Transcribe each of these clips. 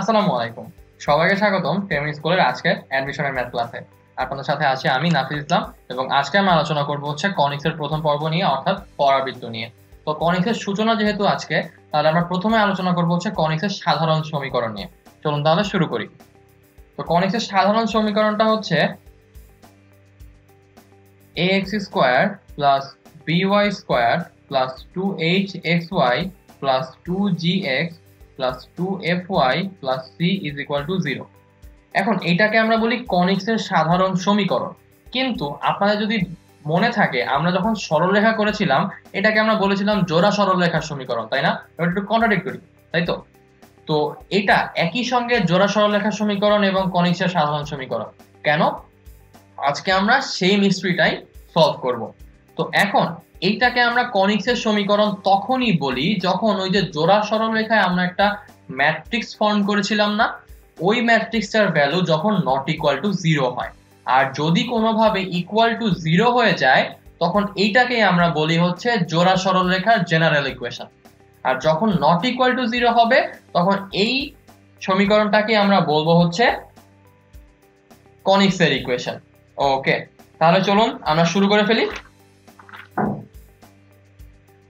আসসালামু আলাইকুম। সবাইকে স্বাগতম ফেমিনি স্কুলের আজকে অ্যাডমিশনের ম্যাথ ক্লাসে। আপনাদের সাথে আছি আমি নাফিজ ইসলাম এবং আজকে আমরা আলোচনা করব হচ্ছে কনিক্সের প্রথম পর্ব নিয়ে, অর্থাৎ পরাবৃত্ত নিয়ে। তো কনিক্সের সূচনা যেহেতু আজকে, তাহলে আমরা প্রথমে আলোচনা করব হচ্ছে কনিক্সের সাধারণ সমীকরণ নিয়ে। চলুন তাহলে শুরু করি। তো কনিক্সের সাধারণ সমীকরণটা হচ্ছে ax square plus by square plus 2hxy plus 2gx plus 2fy plus c is equal to 0। এখন এইটাকে আমরা বলি কনিক্সের সাধারণ সমীকরণ। কিন্তু আপনাদের যদি মনে থাকে, আমরা যখন সরলরেখা করেছিলাম এটাকে আমরা বলেছিলাম জোড়া সরলরেখার সমীকরণ, তাই না? এটা একটু কন্ট্রাডিক্টরি, তাই তো? তো এটা একই সঙ্গে জোড়া সরলরেখার সমীকরণ এবং কনিক্সের সাধারণ সমীকরণ। কেন? আজকে আমরা সেই মিস্ট্রিটাই সলভ করব। তো এখন এইটাকে আমরা কনিক্সের সমীকরণ তখনই বলি যখন ওই যে জোড়া সরলরেখায় আমরা একটা ম্যাট্রিক্স ফর্ম করেছিলাম না, ওই ম্যাট্রিক্সটার ভ্যালু যখন নট ইকুয়াল টু 0 হয়। আর যদি কোনোভাবে ইকুয়াল টু 0 হয়ে যায় তখন এইটাকেই আমরা বলি হচ্ছে জোড়া সরলরেখার জেনারেল ইকুয়েশন। আর যখন নট ইকুয়াল টু 0 হবে তখন এই সমীকরণটাকে আমরা বলবো হচ্ছে কনিক্সের ইকুয়েশন। ওকে, তাহলে চলুন আমরা শুরু করে ফেলি।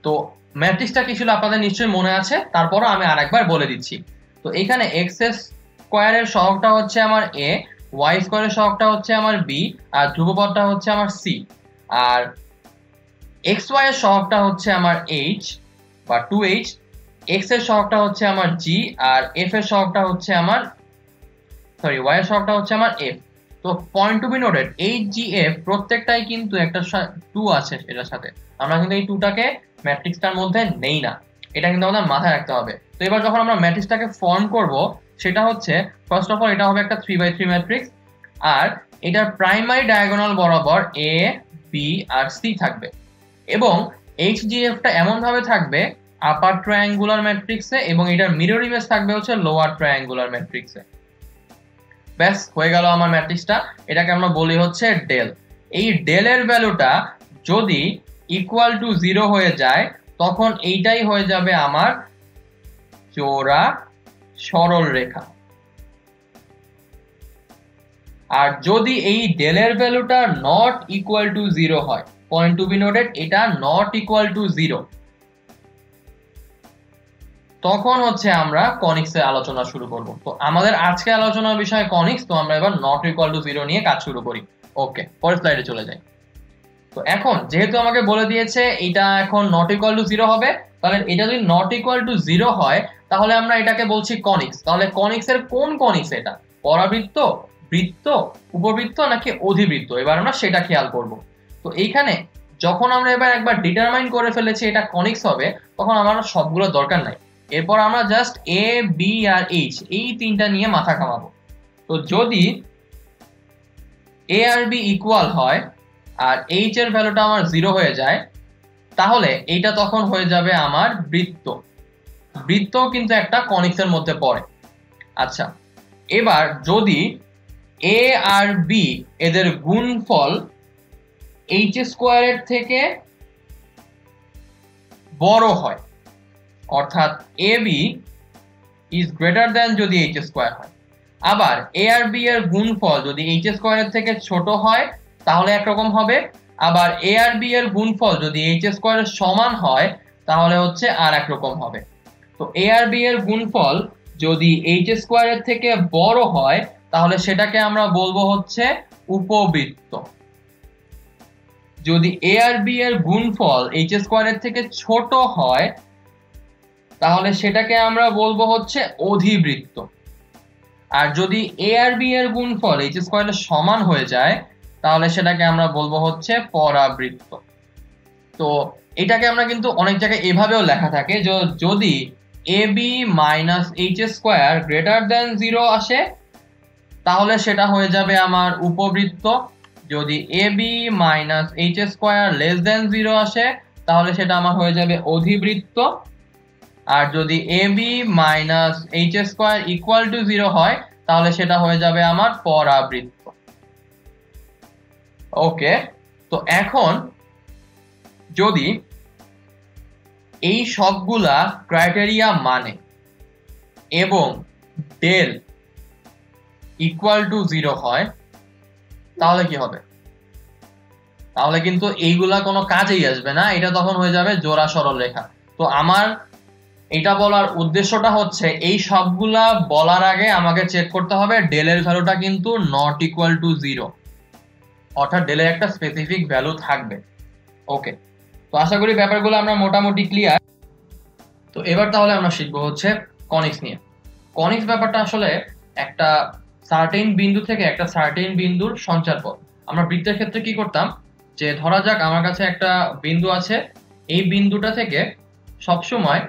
তো ম্যাট্রিক্সটা কি ছিল আপনাদের নিশ্চয়ই মনে আছে, তারপরও আমি আরেকবার বলে দিচ্ছি। তো এখানে এক্স স্কয়ারের সহগটা হচ্ছে আমার এ, ওয়াই স্কয়ারের সহগটা হচ্ছে আমার বি, আর ধ্রুবপদটা হচ্ছে আমার সি, আর এক্স ওয়াই এর সহগটা হচ্ছে আমার এইচ বা 2h, এক্স এর সহগটা হচ্ছে আমার জি, আর এফ এর সহগটা হচ্ছে আমার ওয়াই এর সহগটা হচ্ছে আমার এফ। তো point to be noted, H G F প্রত্যেকটাই কিন্তু একটা 2 আছে এটার সাথে। আমরা কিন্তু এই 2টাকে ম্যাট্রিক্সটার মধ্যে নেই না, এটা কিন্তু আমাদের মাথায় রাখতে হবে। তো এবার যখন আমরা ম্যাট্রিক্সটাকে ফর্ম করব, সেটা হচ্ছে ফার্স্ট অফ অল এটা হবে একটা 3x3 ম্যাট্রিক্স, আর এটার প্রাইমারি ডায়াগোনাল বরাবর এ, বি আর সি থাকবে, এবং এইচ জি এফটা এমন ভাবে থাকবে আপার ট্রায়াঙ্গুলার ম্যাট্রিক্সে, এবং এটার মিরর ইমেজ থাকবে হচ্ছে লোয়ার ট্রায়াঙ্গুলার ম্যাট্রিক্সে। ব্যাস হয়ে গেল আমার ম্যাট্রিক্সটা। এটাকে আমরা বলি হচ্ছে ডেল। এই ডেলের ভ্যালুটা যদি ইকুয়াল টু 0 হয়ে যায় তখন এইটাই হয়ে যাবে আমার জোড়া সরল রেখা। আর যদি এই ডেলের ভ্যালুটা নট ইকুয়াল টু 0 হয়, পয়েন্ট টু বি নোটেড, এটা নট ইকুয়াল টু 0, তখন হচ্ছে আমরা কনিক্সের আলোচনা শুরু করব। তো আমাদের আজকে আলোচনার বিষয় কনিক্স। তো আমরা এবার নট ইকুয়াল টু 0 নিয়ে কাজ শুরু করি। ওকে, পরের স্লাইডে চলে যাই। তো এখন যেহেতু আমাকে বলে দিয়েছে এটা এখন নট ইকুয়াল টু 0 হবে, তাহলে এটা যদি নট ইকুয়াল টু 0 হয় তাহলে আমরা এটাকে বলছি কনিক্স। তাহলে কনিক্সের কোন কনিক্স এটা? পরাবৃত্ত, বৃত্ত, উপবৃত্ত নাকি অধিবৃত্ত? এবার আমরা সেটা খেয়াল করব। তো এইখানে যখন আমরা এবার একবার ডিটারমাইন করে ফেলেছি এটা কনিক্স হবে, তখন আমার সবগুলো দরকার নাই। এরপর আমরা just a, B R H এই তিনটা নিয়ে মাথা কামাবো। তো যদি এ আর বি ইকুয়াল হয় আর এইচ এর ভ্যালুটা আমার 0 হয়ে যায়, তাহলে এইটা তখন হয়ে যাবে আমার বৃত্ত। বৃত্ত কিন্তু একটা কনিক্সের মধ্যে পড়ে। আচ্ছা, এবার যদি এ আর বি এদের গুণফল এইচ স্কোয়ারের থেকে বড় হয়, অর্থাৎ A B is greater than যদি এইচ স্কোয়ার হয়, আবার এ আর বি এর গুণফল যদি এইচ স্কোয়ারের থেকে ছোট হয় তাহলে একরকম হবে, আবার এ আর বি এর গুণফল যদি এইচ স্কোয়ারের সমান হয় তাহলে হচ্ছে আর একরকম হবে। তো এ আর বি এর গুণফল যদি এইচ স্কোয়ারের থেকে বড় হয় তাহলে সেটাকে আমরা বলবো হচ্ছে উপবৃত্ত। যদি এ আর বি এর গুণফল এইচ স্কোয়ারের থেকে ছোট হয় তাহলে সেটাকে আমরা বলবো হচ্ছে অধিবৃত্ত। আর যদি এ আর বি এর গুণফল এইচ স্কোয়ারের সমান হয়ে যায় তাহলে সেটাকে আমরা বলবো হচ্ছে পরাবৃত্ত। তো এটাকে আমরা কিন্তু অনেক জায়গায় এভাবেও লেখা থাকে যে যদি A B minus H square greater than 0 আসে তাহলে সেটা হয়ে যাবে আমার উপবৃত্ত। যদি A B minus H square less than 0 আসে তাহলে সেটা আমার হয়ে যাবে অধিবৃত্ত। আর যদি A B minus H square equal to 0 হয় তাহলে সেটা হয়ে যাবে আমার পরাবৃত্ত। ওকে, তো এখন যদি এই সবগুলা ক্রাইটেরিয়া মানে এবং ডেল ইকুয়াল টু 0 হয় তাহলে কি হবে? তাহলে কিন্তু এইগুলা কোনো কাজেই আসবে না, এটা তখন হয়ে যাবে জোড়া সরল রেখা। তো আমার এটা বলার উদ্দেশ্যটা হচ্ছে এই সবগুলা বলার আগে আমাকে চেক করতে হবে ডেলের ভ্যালুটা কিন্তু নট ইকুয়াল টু 0, অর্থাৎ ডেলের একটা স্পেসিফিক ভ্যালু থাকবে। ওকে, তো আশা করি ব্যাপারগুলো আমরা মোটামুটি ক্লিয়ার। তো এবার তাহলে আমরা শিখবো হচ্ছে কনিক্স নিয়ে। কনিক্স ব্যাপারটা আসলে একটা সার্টেন বিন্দু থেকে একটা সার্টেন বিন্দুর সঞ্চার পথ। আমরা বৃত্তের ক্ষেত্রে কি করতাম, যে ধরা যাক আমার কাছে একটা বিন্দু আছে, এই বিন্দুটা থেকে সবসময়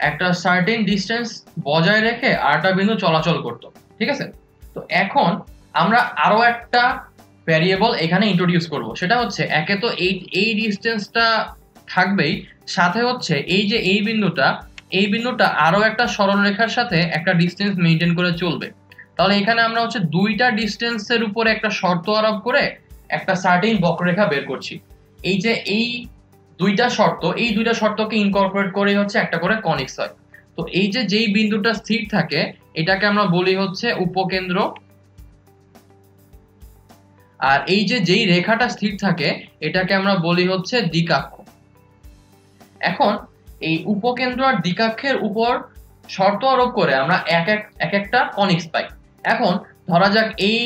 একটা সার্টেন ডিস্টেন্স বজায় রেখে আরেকটা বিন্দু চলাচল করতো, ঠিক আছে? তো এখন আমরা আরো একটা ভ্যারিয়েবল এখানে ইন্ট্রোডিউস করব, সেটা হচ্ছে একে তো এই ডিস্টেন্সটা থাকবেই, সাথে হচ্ছে এই যে এই বিন্দুটা আরো একটা সরলরেখার সাথে একটা ডিস্টেন্স মেনটেন করে চলবে। তাহলে এখানে আমরা হচ্ছে দুইটা ডিস্টেন্সের উপরে একটা শর্ত আরোপ করে একটা সার্টেন বক্ররেখা বের করছি। এই যে এই দুইটা শর্তকে ইনকর্পোরেট করে হচ্ছে একটা করে কনিক্স হয়। তো এই যে যেই বিন্দুটা স্থির থাকে এটাকে আমরা বলি হচ্ছে উপকেন্দ্র, আর এই যে যেই রেখাটা স্থির থাকে এটাকে আমরা বলি হচ্ছে দ্বিকাক্ষ। এখন এই উপকেন্দ্র আর দ্বিকাক্ষের উপর শর্ত আরোপ করে আমরা একটা কনিক্স পাই। এখন ধরা যাক এই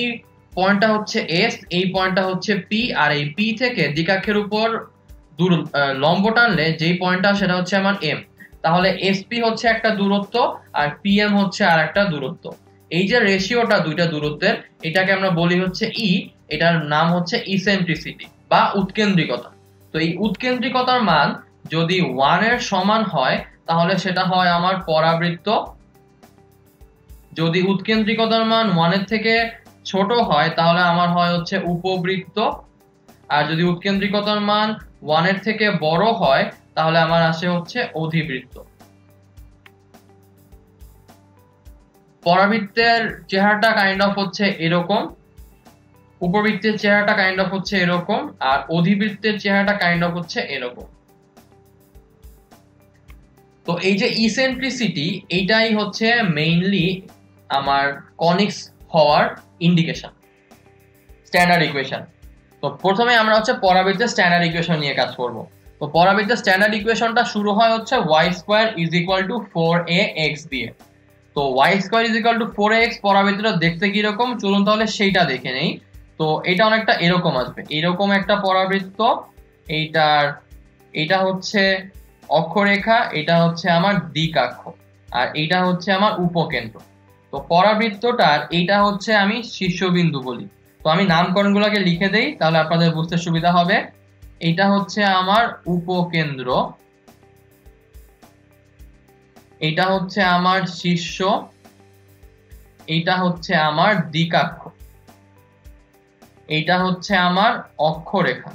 পয়েন্টটা হচ্ছে এস, এই পয়েন্টটা হচ্ছে পি, আর এই পি থেকে দ্বিকাক্ষের উপর লম্ব টানলে যেই পয়েন্টটা সেটা হচ্ছে আমার এম। তাহলে এসপি হচ্ছে একটা দূরত্ব আর পিএম হচ্ছে আর একটা দূরত্ব। এই যে রেশিওটা দুইটা দূরত্বের এটাকে আমরা বলি হচ্ছে ই, এটার নাম হচ্ছে ইসেন্ট্রিসিটি বা উৎকেন্দ্রিকতা। তো এই উৎকেন্দ্রিকতার মান যদি 1 এর সমান হয় তাহলে সেটা হয় আমার পরাবৃত্ত, যদি উৎকেন্দ্রিকতার মান 1 এর থেকে ছোট হয় তাহলে আমার হয় হচ্ছে উপবৃত্ত, আর যদি উৎকেন্দ্রিকতার মান 1 এর থেকে বড় হয় তাহলে আমার আসে হচ্ছে অধিবৃত্ত। পরাবৃত্তের চেহারাটা কাইন্ড অফ হচ্ছে এরকম, উপবৃত্তের চেহারাটা কাইন্ড অফ হচ্ছে এরকম, আর অধিবৃত্তের চেহারাটা কাইন্ড অফ হচ্ছে এরকম। তো এই যে ইসেন্ট্রিসিটি এইটাই হচ্ছে মেইনলি আমার কনিক্স হওয়ার ইন্ডিকেশন, স্ট্যান্ডার্ড ইকুয়েশন। তো প্রথমে আমরা হচ্ছে পরাবৃত্তের স্ট্যান্ডার্ড ইকুয়েশন নিয়ে কাজ করব। তো পরাবৃত্তের স্ট্যান্ডার্ড ইকুয়েশনটা শুরু হয় হচ্ছে y square is equal two 4ax দিয়ে। তো y square is equal two 4ax পরাবৃত্তটা দেখতে কি রকম চলুন তাহলে সেইটা দেখে নেই। তো এটা অনেকটা এরকম আসবে, এরকম একটা পরাবৃত্ত, এটা হচ্ছে অক্ষরেখা, এটা হচ্ছে আমার দ্বিকাক্ষ, আর এটা হচ্ছে আমার উপকেন্দ্র। তো পরাবৃত্তটার এইটা হচ্ছে আমি শীর্ষবিন্দু বলি। তো আমি নামকরণগুলোকে লিখে দেই তাহলে আপনাদের বুঝতে সুবিধা হবে। এটা হচ্ছে আমার উপকেন্দ্র, এটা হচ্ছে আমার শীর্ষ, এটা হচ্ছে আমার দ্বিকাক্ষ, এটা হচ্ছে আমার অক্ষরেখা।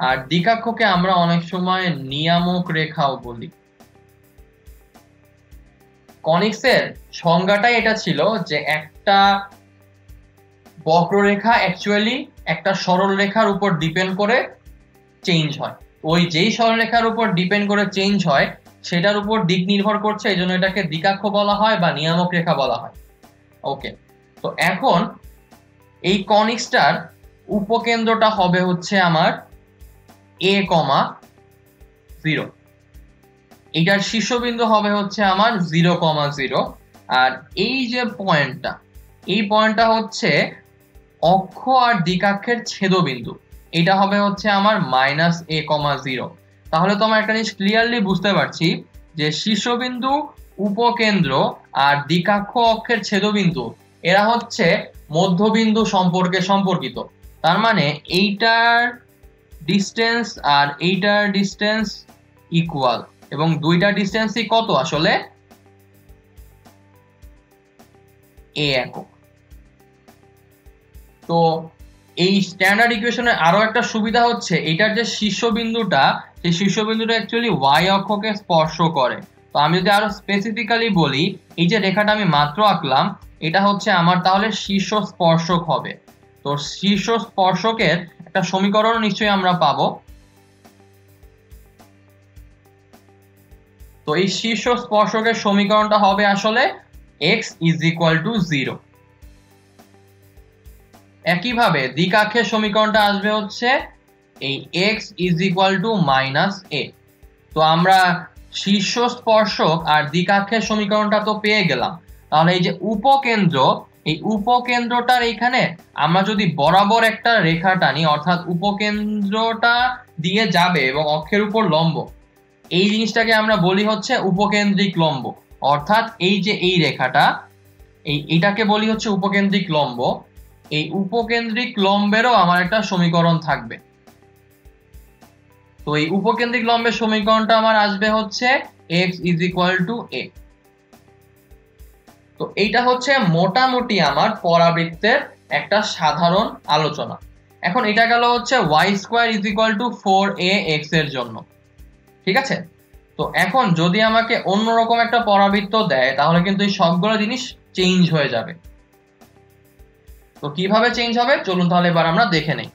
আর দ্বিকাক্ষকে আমরা অনেক সময় নিয়ামক রেখাও বলি। কনিক্সের সংজ্ঞাটাই এটা ছিল যে একটা বক্ররেখা অ্যাকচুয়ালি একটা সরল রেখার উপর ডিপেন্ড করে চেঞ্জ হয়। ওই যেই সরলরেখার উপর ডিপেন্ড করে চেঞ্জ হয় সেটার উপর দিক নির্ভর করছে, এই জন্য এটাকে দ্বিকাক্ষ বলা হয় বা নিয়ামক রেখা বলা হয়। ওকে, তো এখন এই কনিক্সটার উপকেন্দ্রটা হবে হচ্ছে আমার a, 0, এটার শীর্ষবিন্দু হবে হচ্ছে আমার 0, 0, আর এই যে পয়েন্টটা, এই পয়েন্টটা হচ্ছে অক্ষ আর দ্বিকাক্ষের ছেদবিন্দু, এটা হবে হচ্ছে আমার -a, 0। তাহলে তো আমরা একটা জিনিস ক্লিয়ারলি বুঝতে পারছি যে শীর্ষবিন্দু, উপকেন্দ্র আর দ্বিকাক্ষ অক্ষের ছেদবিন্দু এরা হচ্ছে মধ্যবিন্দু সম্পর্কে সম্পর্কিত। তার মানে এইটার ডিস্টেন্স আর এইটার ডিস্টেন্স ইকুয়াল, এবং দুইটা ডিস্টেন্সই কত আসলে a একক। তো এই স্ট্যান্ডার্ড ইকুয়েশনের আরো একটা সুবিধা হচ্ছে এটার যে শীর্ষবিন্দুটা, সেই শীর্ষবিন্দুটা অ্যাকচুয়ালি y অক্ষকে স্পর্শ করে। তো আমি যদি আরো স্পেসিফিক্যালি বলি, এই যে রেখাটা আমি মাত্র আঁকলাম এটা হচ্ছে আমার তাহলে শীর্ষ স্পর্শক হবে। তো শীর্ষ স্পর্শকের একটা সমীকরণ নিশ্চয়ই আমরা পাবো। তো তো এই শীর্ষ স্পর্শকের সমীকরণটা হবে আসলে x = 0। একইভাবে দ্বিকাক্ষের সমীকরণটা আসবে হচ্ছে এই x = -a। তো আমরা শীর্ষ স্পর্শক আর দ্বিকাক্ষের সমীকরণটা তো পেয়ে গেলাম। তাহলে এই যে উপকেন্দ্র, এই উপকেন্দ্রটার এখানে আমরা যদি বরাবর একটা রেখা টানি, অর্থাৎ উপকেন্দ্রটা দিয়ে যাবে এবং অক্ষের উপর লম্ব, এই জিনিসটাকে আমরা বলি হচ্ছে উপকেন্দ্রিক লম্ব। অর্থাৎ এই যে এই রেখাটা, এইটাকে বলি হচ্ছে উপকেন্দ্রিক লম্ব। এই উপকেন্দ্রিক লম্বেরও আমার একটা সমীকরণ থাকবে। তো এই উপকেন্দ্রিক লম্বের সমীকরণটা আমার আসবে হচ্ছে x = a। তো এইটা হচ্ছে মোটামুটি আমার পরাবৃত্তের একটা সাধারণ আলোচনা। এখন এটা গেল হচ্ছে y² = 4ax এর জন্য, ঠিক আছে। তো এখন যদি আমাকে অন্যরকম একটা পরাবৃত্ত দেয় তাহলে কিন্তু এই সবগুলো জিনিস চেঞ্জ হয়ে যাবে। তো কিভাবে চেঞ্জ হবে চলুন তাহলে এবার আমরা দেখে নেই।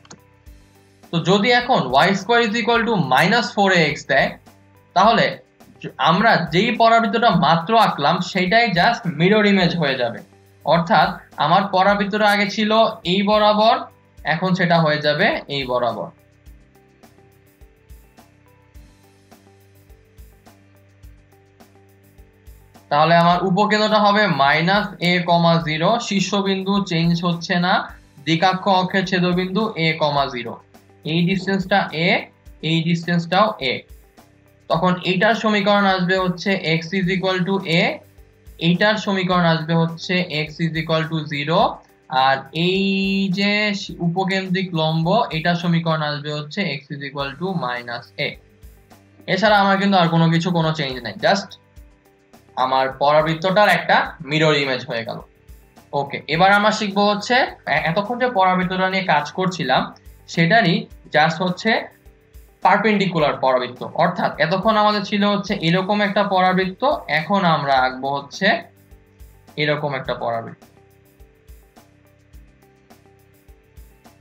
তো যদি এখন y² = -4ax দেয়, তাহলে আমরা যেই পরাবৃত্তটা মাত্র আঁকলাম সেটাই জাস্ট মিরর ইমেজ হয়ে যাবে। অর্থাৎ আমার পরাবৃত্তটা আগে ছিল এই বরাবর, এখন সেটা হয়ে যাবে এই বরাবর। তাহলে আমার উপকেন্দ্রটা হবে -a, 0, শীর্ষবিন্দু চেঞ্জ হচ্ছে না, দ্বিকাক্ষ অক্ষের ছেদবিন্দু a, 0। এই ডিসটেন্সটা a, এই ডিসটেন্সটাও a। তখন এইটার সমীকরণ আসবে হচ্ছে x = a, এইটার সমীকরণ আসবে হচ্ছে x = 0, আর এই যে উপকেন্দ্রিক লম্ব এটার সমীকরণ আসবে হচ্ছে x = -a। এছাড়া আমার কিন্তু আর কোনো কিছু, কোনো চেঞ্জ নাই, জাস্ট আমার পরাবৃত্তটার একটা মিরর ইমেজ হয়ে গেল। ওকে, এবার আমরা শিখবো হচ্ছে এতক্ষণ যে পরাবৃত্তটা নিয়ে কাজ করছিলাম সেটারই জাস্ট হচ্ছে পারপেন্ডিকুলার পরাবৃত্ত। অর্থাৎ এতক্ষণ আমাদের ছিল হচ্ছে এরকম একটা পরাবৃত্ত, এখন আমরা আঁকবো হচ্ছে এরকম একটা পরাবৃত্ত।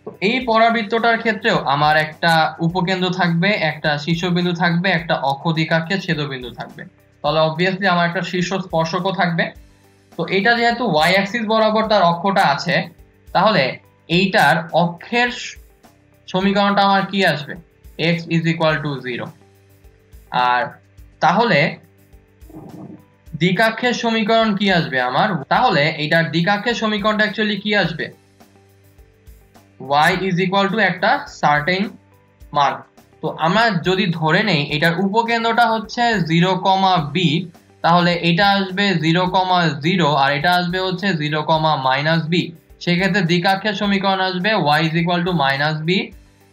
তো এই পরাবৃত্তটার ক্ষেত্রেও আমার একটা উপকেন্দ্র থাকবে, একটা শীর্ষবিন্দু থাকবে, একটা অক্ষ দ্বিকাক্ষের ছেদবিন্দু থাকবে। তাহলে অবভিয়াসলি আমার একটা শীর্ষ স্পর্শকও থাকবে। তো এটা যেহেতু y অ্যাক্সিস বরাবর তার অক্ষটা আছে, তাহলে এইটার অক্ষের সমীকরণটা আমার কি আসবে? x = 0। আর তাহলে দ্বিকাক্ষের সমীকরণ কি আসবে আমার? তাহলে এইটার দ্বিকাক্ষের সমীকরণটা অ্যাকচুয়ালি কি আসবে? y = একটা সার্টেন মান। তো আমরা যদি ধরে নেই এটার উপকেন্দ্রটা হচ্ছে 0, b, তাহলে এটা আসবে 0, 0, আর এটা আসবে হচ্ছে 0, -b। সেক্ষেত্রে দ্বিকাক্ষের সমীকরণ আসবে y = -b,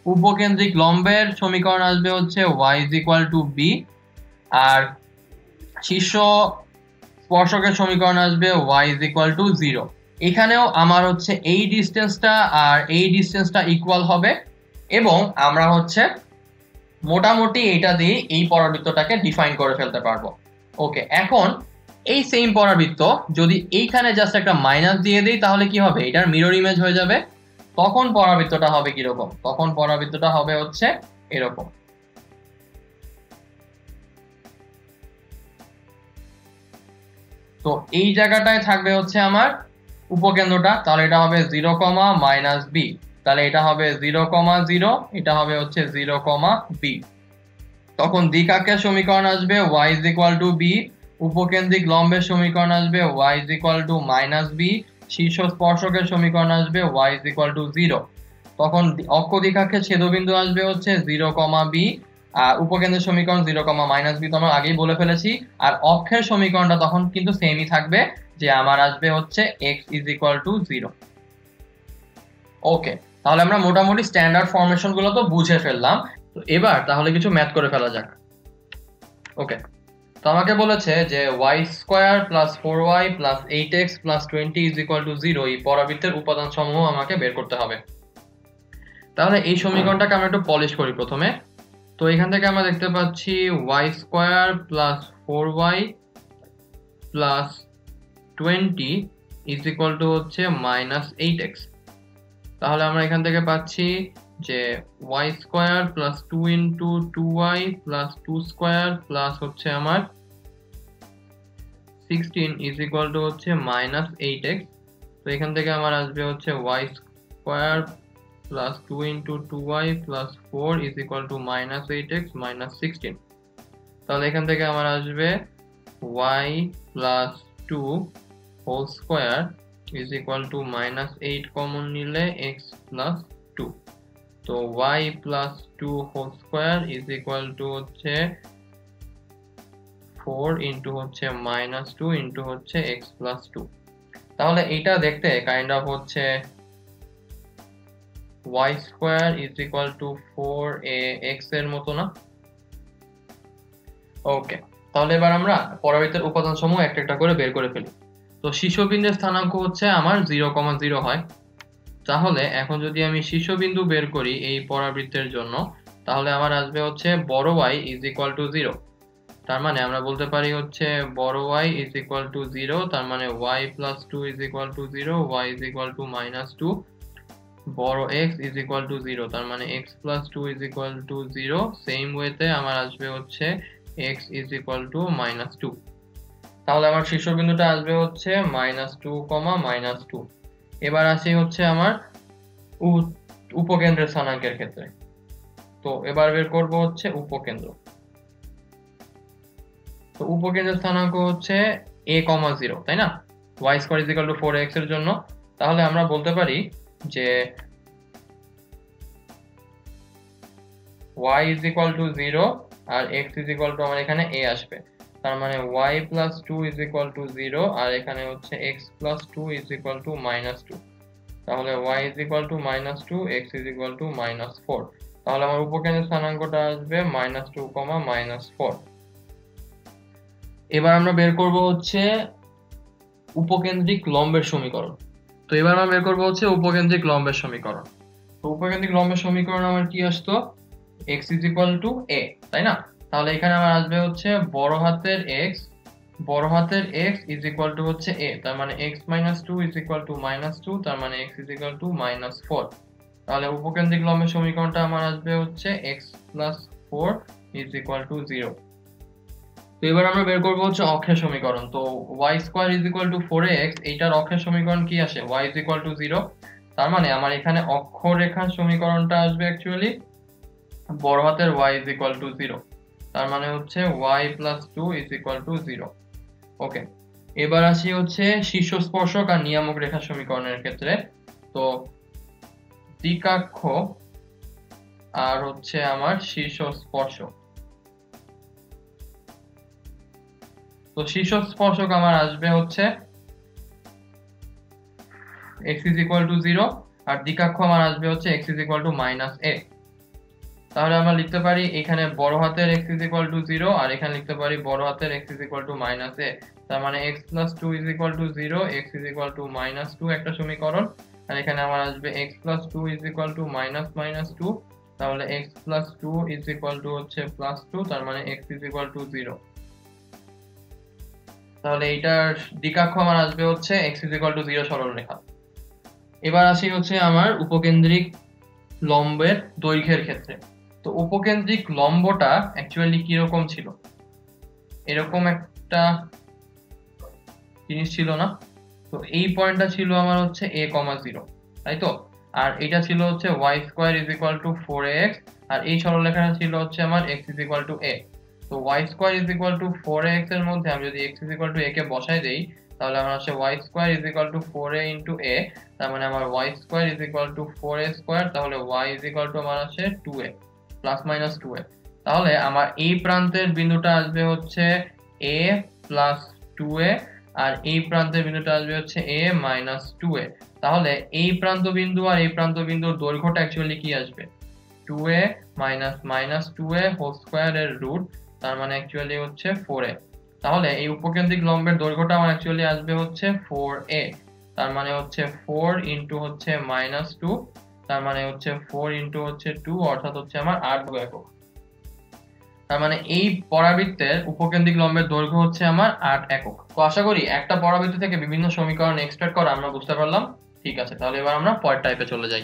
উপকেন্দ্রিক লম্বের সমীকরণ আসবে হচ্ছে y = b, আর শীর্ষ স্পর্শকের সমীকরণ আসবে y = 0। এখানেও আমার হচ্ছে এই ডিসটেন্সটা আর এই ডিসটেন্সটা ইকুয়াল হবে, এবং আমরা হচ্ছে মোটামুটি এটা দিয়ে এই পরাবৃত্তটাকে ডিফাইন করে ফেলতে পারবো। ওকে, এখন এই সেম পরাবৃত্ত যদি এইখানে জাস্ট একটা মাইনাস দিয়ে দিই তাহলে কি হবে? এটার মিরর ইমেজ হয়ে যাবে। তখন পরাবৃত্তটা হবে কিরকম? তখন পরাবৃত্তটা হবে হচ্ছে এরকম। তো এই জায়গাটায় থাকবে হচ্ছে আমার উপকেন্দ্রটা, তাহলে এটা হবে 0, -b, তাহলে এটা হবে 0, 0, এটা হবে হচ্ছে 0, b। তখন দ্বিকাক্ষের সমীকরণ আসবে y = b, উপকেন্দ্রিক লম্বের সমীকরণ আসবে y = -b, শীর্ষ স্পর্শকের সমীকরণ আসবে y = 0। তখন অক্ষ দ্বিকাক্ষের ছেদবিন্দু আসবে হচ্ছে 0, b, আর উপকেন্দ্রের সমীকরণ 0, -b তো আমরা আগেই বলে ফেলেছি। আর অক্ষের সমীকরণটা তখন কিন্তু সেমই থাকবে, যে আমার আসবে হচ্ছে x = 0। ওকে, তাহলে আমরা মোটামুটি স্ট্যান্ডার্ড ফরমেশন গুলো তো বুঝে ফেললাম। তো এবার তাহলে কিছু ম্যাথ করে ফেলা যাক। ওকে, তো আমাকে বলেছে যে y² + 4y + 8x + 20 = 0 এই পরাবৃত্তের উপাদান সমূহ আমাকে বের করতে হবে। তাহলে এই সমীকরণটাকে আমরা একটু পলিশ করি প্রথমে। তো এখান থেকে আমরা দেখতে পাচ্ছি y² + 4y + 20 হচ্ছে -8x। তাহলে আমরা এখান থেকে পাচ্ছি যে y² + 2 × 2y + 2² হচ্ছে আমার 16 ইজ ইকুয়াল টু হচ্ছে -8x। তো এখান থেকে আমার আসবে হচ্ছে y square plus 2 into 2y plus 4 is equal to -8x minus 16। তাহলে এখান থেকে আমার আসবে y plus 2 whole square is equal to -8 common নিলে x প্লাস 2। তো y plus 2 whole square is equal to হচ্ছে 4 ইন্টু হচ্ছে -2 ইন্টু হচ্ছে x প্লাস 2। তাহলে এইটা দেখতে কাইন্ড অফ হচ্ছে y square is equal two 4ax এর মতো না? ওকে, তাহলে এবার আমরা পরাবৃত্তের উপাদান সমূহ একটা একটা করে বের করে ফেলি। তো শীর্ষবিন্দুর স্থানাঙ্ক হচ্ছে আমার 0,0 হয়। তাহলে এখন যদি আমি শীর্ষবিন্দু বের করি এই পরাবৃত্তের জন্য, তাহলে আমার আসবে হচ্ছে বড় y ইজ ইকুয়াল টু 0। তার মানে আমরা বলতে পারি হচ্ছে বড় y ইজ ইকুয়াল টু 0, তার মানে y plus 2 is equal to 0, y is equal to -2। বড় x ইজ ইকুয়াল টু 0, তার মানে x plus 2 is equal to 0। Same ওয়েতে আমার আসবে হচ্ছে x ইজ ইকুয়াল টু -2। তাহলে আমার শীর্ষবিন্দুটা আসবে হচ্ছে -2, -2। এবার আসি হচ্ছে আমার উপকেন্দ্রের স্থানাঙ্কের ক্ষেত্রে। তো এবার বের করব হচ্ছে উপকেন্দ্র। তো উপকেন্দ্রের স্থানাঙ্ক হচ্ছে a, 0, তাই না? y square is equal to 4x এর জন্য। তাহলে আমরা বলতে পারি যে y ইজ ইকুয়াল টু 0 আর x ইজ ইকুয়াল টু আমার এখানে a আসবে। তার মানে y plus 2 is equal to 0 আর এখানে হচ্ছে x plus 2 is equal to -2। তাহলে y is equal to -2, x is equal to -4। তাহলে আমার উপকেন্দ্রের স্থানাঙ্কটা আসবে -2, -4। এবার আমরা বের করব হচ্ছে উপকেন্দ্রিক লম্বের সমীকরণ। তো এবার আমরা বের করব হচ্ছে উপকেন্দ্রিক লম্বের সমীকরণ। তো উপকেন্দ্রিক লম্বের সমীকরণ আমার কি আসতো? x is equal two a, তাই না? তাহলে এখানে আমার আসবে হচ্ছে বড় হাতের x ইজ ইকুয়াল টু হচ্ছে a, তার মানে x minus 2 is equal to -2, তার মানে x ইজ ইকুয়াল টু -4। তাহলে উপকেন্দ্রিক লম্বের সমীকরণটা আমার আসবে হচ্ছে x plus 4 is equal to 0। তো এবার আমরা বের করব হচ্ছে অক্ষের সমীকরণ। তো y square is equal two 4ax, এইটার অক্ষের সমীকরণ কি আসে? y is equal to 0। তার মানে আমার এখানে অক্ষরেখার সমীকরণটা আসবে অ্যাকচুয়ালি বড় হাতের y ইজ ইকুয়াল টু 0, তার মানে হচ্ছে y plus 2 is equal to 0। ওকে, এবার আসি হচ্ছে শীর্ষ স্পর্শক আর নিয়ামক রেখা সমীকরণের ক্ষেত্রে। তো দ্বিকাক্ষ আর হচ্ছে আমার শীর্ষ স্পর্শক। তো শীর্ষ স্পর্শক আমার আসবে হচ্ছে x ইজ ইকুয়াল টু 0 আর দ্বিকাক্ষ আমার আসবে হচ্ছে x is equal two -a। তাহলে আমরা লিখতে পারি এখানে বড় হাতের x ইজ ইকুয়াল টু 0 আর এখানে লিখতে পারি বড় হাতের x is equal two -a। তার মানে x plus 2 is equal to 0, x is equal to -2 একটা সমীকরণ। আর এখানে আমার আসবে x plus 2 is equal to -2, তাহলে x plus 2 is equal to হচ্ছে +2, তার মানে x ইজ ইকুয়াল টু 0। তাহলে এইটার দ্বিকাক্ষ আমার আসবে হচ্ছে x ইজ ইকুয়াল টু 0 সরলরেখা। এবার আসি হচ্ছে আমার উপকেন্দ্রিক লম্বের দৈর্ঘ্যের ক্ষেত্রে। তো উপকেন্দ্রিক লম্বটা অ্যাকচুয়ালি কি রকম ছিল? এরকম একটা জিনিস ছিল না? তো এই পয়েন্টটা ছিল আমার হচ্ছে a, 0, তাই তো? আর এটা ছিল হচ্ছে y square is equal two 4ax আর এই সরলরেখাটা ছিল হচ্ছে আমার x is equal two a। তো y square is equal two 4ax এর মধ্যে আমি যদি x is equal two a কে বসাই দেই, তাহলে আমার আসে y square is equal two 4a into a, তার মানে আমার y square is equal two 4a square, তাহলে y ইজ ইকুয়াল টু আমার আসে 2a প্লাস মাইনাস 2a। তাহলে আমার এই প্রান্তের বিন্দুটা আসবে হচ্ছে a প্লাস 2a আর এই প্রান্তের বিন্দুটা আসবে হচ্ছে a মাইনাস 2a। তাহলে এই প্রান্ত বিন্দু আর এই প্রান্ত বিন্দুর দৈর্ঘ্যটা অ্যাকচুয়ালি কি আসবে? 2a minus 2a whole square এর রুট, তার মানে অ্যাকচুয়ালি হচ্ছে 4a। তাহলে এই উপকেন্দ্রিক লম্বের দৈর্ঘ্যটা আমার অ্যাকচুয়ালি আসবে হচ্ছে 4a, তার মানে হচ্ছে 4 ইনটু হচ্ছে -2, তার মানে হচ্ছে 4 ইনটু হচ্ছে 2 অর্থাৎ হচ্ছে আমার 8 একক। তার মানে এই পরাবৃত্তের উপকেন্দ্রিক লম্বের দৈর্ঘ্য হচ্ছে আমার 8 একক। তো আশা করি একটা পরাবৃত্ত থেকে বিভিন্ন সমীকরণ এক্সট্রাক্ট করা আমরা বুঝতে পারলাম। ঠিক আছে, তাহলে এবার আমরা পরের টাইপে চলে যাই।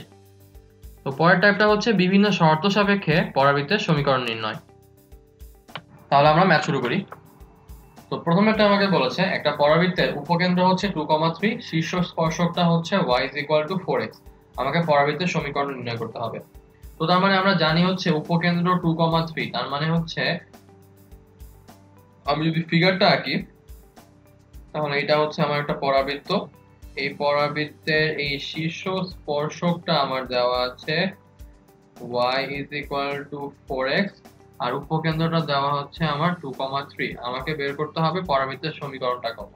তো পরের টাইপটা হচ্ছে বিভিন্ন শর্ত সাপেক্ষে পরাবৃত্তের সমীকরণ নির্ণয়। তাহলে আমরা ম্যাথ শুরু করি। তো প্রথমেটা আমাকে বলেছে একটা পরাবৃত্তের উপকেন্দ্র হচ্ছে 2,3, শীর্ষ স্পর্শকটা হচ্ছে y is equal to 4x। আমাকে পরাবৃত্তের সমীকরণ নির্ণয় করতে হবে। তো তার মানে আমরা জানি হচ্ছে উপকেন্দ্র 2,3, তার মানে হচ্ছে আমি যদি ফিগারটা আঁকি তাহলে এটা হচ্ছে আমার একটা পরাবৃত্ত। এই পরাবৃত্তের এই শীর্ষ স্পর্শকটা আমার দেওয়া আছে y is equal to 4x, আর উপকেন্দ্রটা দেওয়া হচ্ছে আমার 2,3। আমাকে বের করতে হবে পরাবৃত্তের সমীকরণটা কত।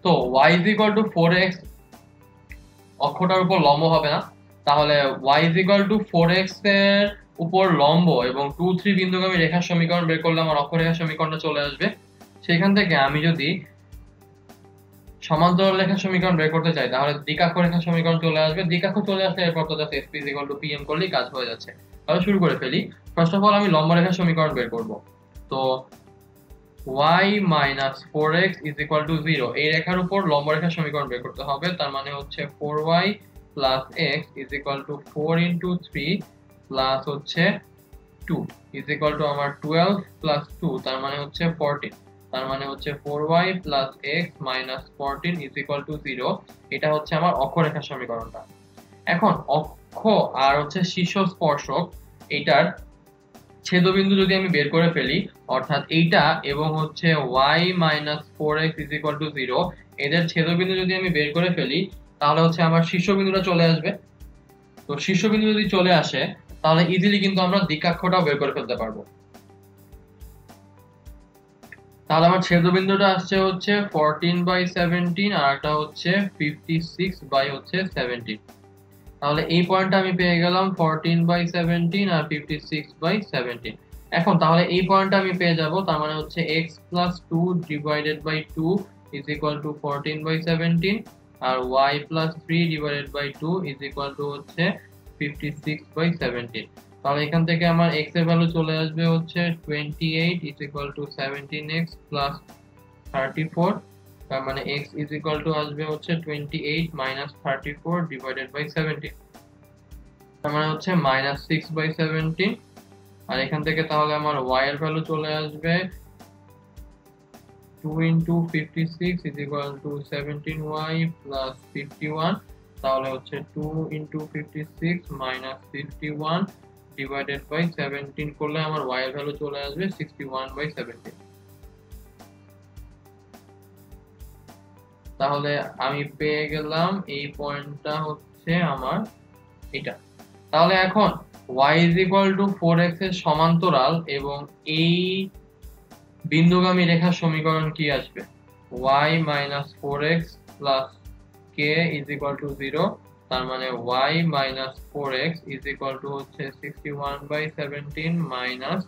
তো y is equal to 4x অক্ষটার উপর লম্ব হবে না, তাহলে y is equal to 4x এর উপর লম্ব এবং 2, 3 বিন্দুগামী রেখার সমীকরণ বের করলে আমার অক্ষরেখার সমীকরণটা চলে আসবে। সেখান থেকে আমি যদি সমান্তরাল রেখার সমীকরণ বের করতে চাই তাহলে দ্বিকাক্ষ রেখার সমীকরণ চলে আসবে। দ্বিকাক্ষ চলে আসলে এরপর তো just sp is equal to pm করলেই কাজ হয়ে যাচ্ছে। তাহলে শুরু করে ফেলি। ফার্স্ট অফ অল আমি লম্ব রেখার সমীকরণ বের করব। তো y minus 4x is equal to 0, এই রেখার উপর লম্ব রেখার সমীকরণ বের করতে হবে। তার মানে হচ্ছে 4y plus x is equal to 4 into 3 plus হচ্ছে 2 is equal to আমার 12 plus 2, তার মানে হচ্ছে 14। তার মানে হচ্ছে 4y plus x minus 14 is equal to 0। এটা হচ্ছে আমার অক্ষরেখার সমীকরণটা। এখন অক্ষ আর হচ্ছে শীর্ষ স্পর্শক এটার ছেদবিন্দু যদি আমি বের করে ফেলি, অর্থাৎ এইটা এবং হচ্ছে y minus 4x is equal to 0, এদের ছেদবিন্দু যদি আমি বের করে ফেলি তাহলে হচ্ছে আমার শীর্ষবিন্দুটা চলে আসবে। তো শীর্ষবিন্দু যদি চলে আসে তাহলে ইজিলি কিন্তু আমরা দ্বিকাক্ষটাও বের করে ফেলতে পারবো। তাহলে আমার ছেদবিন্দুটা আসছে হচ্ছে 14/17 আর একটা হচ্ছে 56/17। তাহলে এই পয়েন্টটা আমি পেয়ে গেলাম 14/17 আর 56/17। এখন তাহলে এই পয়েন্টটা আমি পেয়ে যাব, তার মানে হচ্ছে x plus 2 divided by 2 is equal to 14/17 R y plus 3 divided by 2 is equal to হচ্ছে 56/17। তাহলে এখান থেকে আমার x এর ভ্যালু চলে আসবে হচ্ছে 28 is equal to 17x plus 34। তার মানে x is equal to আসবে হচ্ছে 28 minus 34 divided by 17, তার মানে হচ্ছে minus 6/17। আর এখান থেকে তাহলে আমার y এর ভ্যালু চলে আসবে 2 into 56 is equal to 17y plus 51। তাহলে হচ্ছে 2 into 56 minus 51 divided by 17 করলে আমার y এর ভ্যালু চলে আসবে 61/17। তাহলে আমি পেয়ে গেলাম এই পয়েন্টটা হচ্ছে আমার এটা। তাহলে এখন y is equal to 4x এর সমান্তরাল এবং এই বিন্দুগামী রেখার সমীকরণ কি আসবে? y minus 4x plus k is equal to 0। তার মানে y minus 4x is equal to হচ্ছে 61/17 minus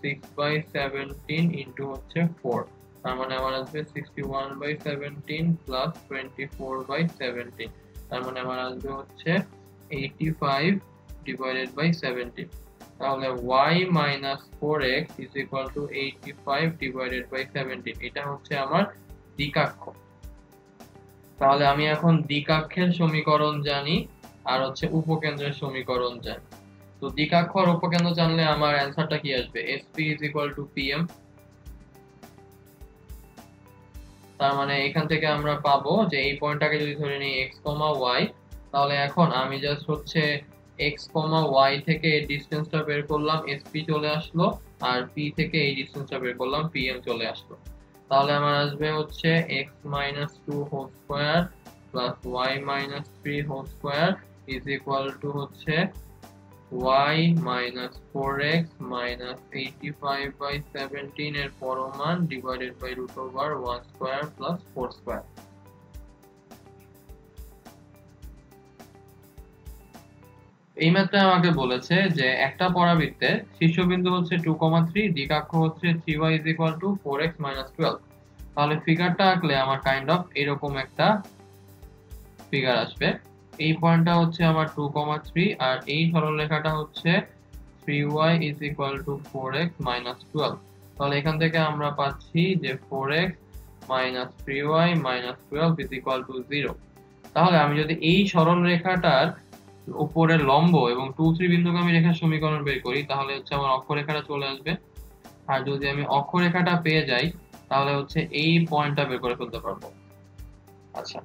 6/17 into হচ্ছে 4। তার মানে আমার আসবে 61/17 plus 24/17। তার মানে আমার আসবে হচ্ছে 85 divided by 17। তাহলে y minus 4x is equal to 85 divided by 17, এটা হচ্ছে আমার দ্বিকাক্ষ। তাহলে আমি এখন দ্বিকাক্ষের সমীকরণ জানি আর হচ্ছে উপকেন্দ্রের সমীকরণ জানি। তো দ্বিকাক্ষ আর উপকেন্দ্র জানলে আমার অ্যান্সারটা কি আসবে? sp is equal to pm। তার মানে এখান থেকে আমরা পাবো যে এই পয়েন্টটাকে যদি ধরে নিই x, y, তাহলে এখন আমি জাস্ট হচ্ছে x, y থেকে এই ডিসটেন্সটা বের করলাম, sp চলে আসলো, আর p থেকে এই ডিসটেন্সটা বের করলাম, pm চলে আসলো। তাহলে আমার আসবে হচ্ছে x minus 2 whole square plus y minus 3 whole square is equal to হচ্ছে y minus 4x minus 85/17 এর পরমান divided by root over 1 square plus 4 square। এই ম্যাথটা আমাকে বলেছে যে একটা পরাবৃত্তের শীর্ষবিন্দু হচ্ছে 2,3, দ্বিকাক্ষ হচ্ছে 3y is equal to 4x minus 12। তাহলে ফিগারটা আঁকলে আমার কাইন্ড অফ এরকম একটা ফিগার আসবে। এই পয়েন্টটা হচ্ছে আমার 2,3 আর এই সরলরেখাটা হচ্ছে 3y is equal to 4x minus 12। তাহলে এখান থেকে আমরা পাচ্ছি যে 4x minus 3y minus 12 is equal to 0। তাহলে আমি যদি এই সরলরেখাটার উপরের লম্ব এবং 2 3 বিন্দুগামী রেখার সমীকরণ বের করি, তাহলে হচ্ছে আমার অক্ষরেখাটা চলে আসবে। আর যদি আমি অক্ষরেখাটা পেয়ে যাই, তাহলে হচ্ছে এই পয়েন্টটা বের করে ফেলতে পারবো। আচ্ছা,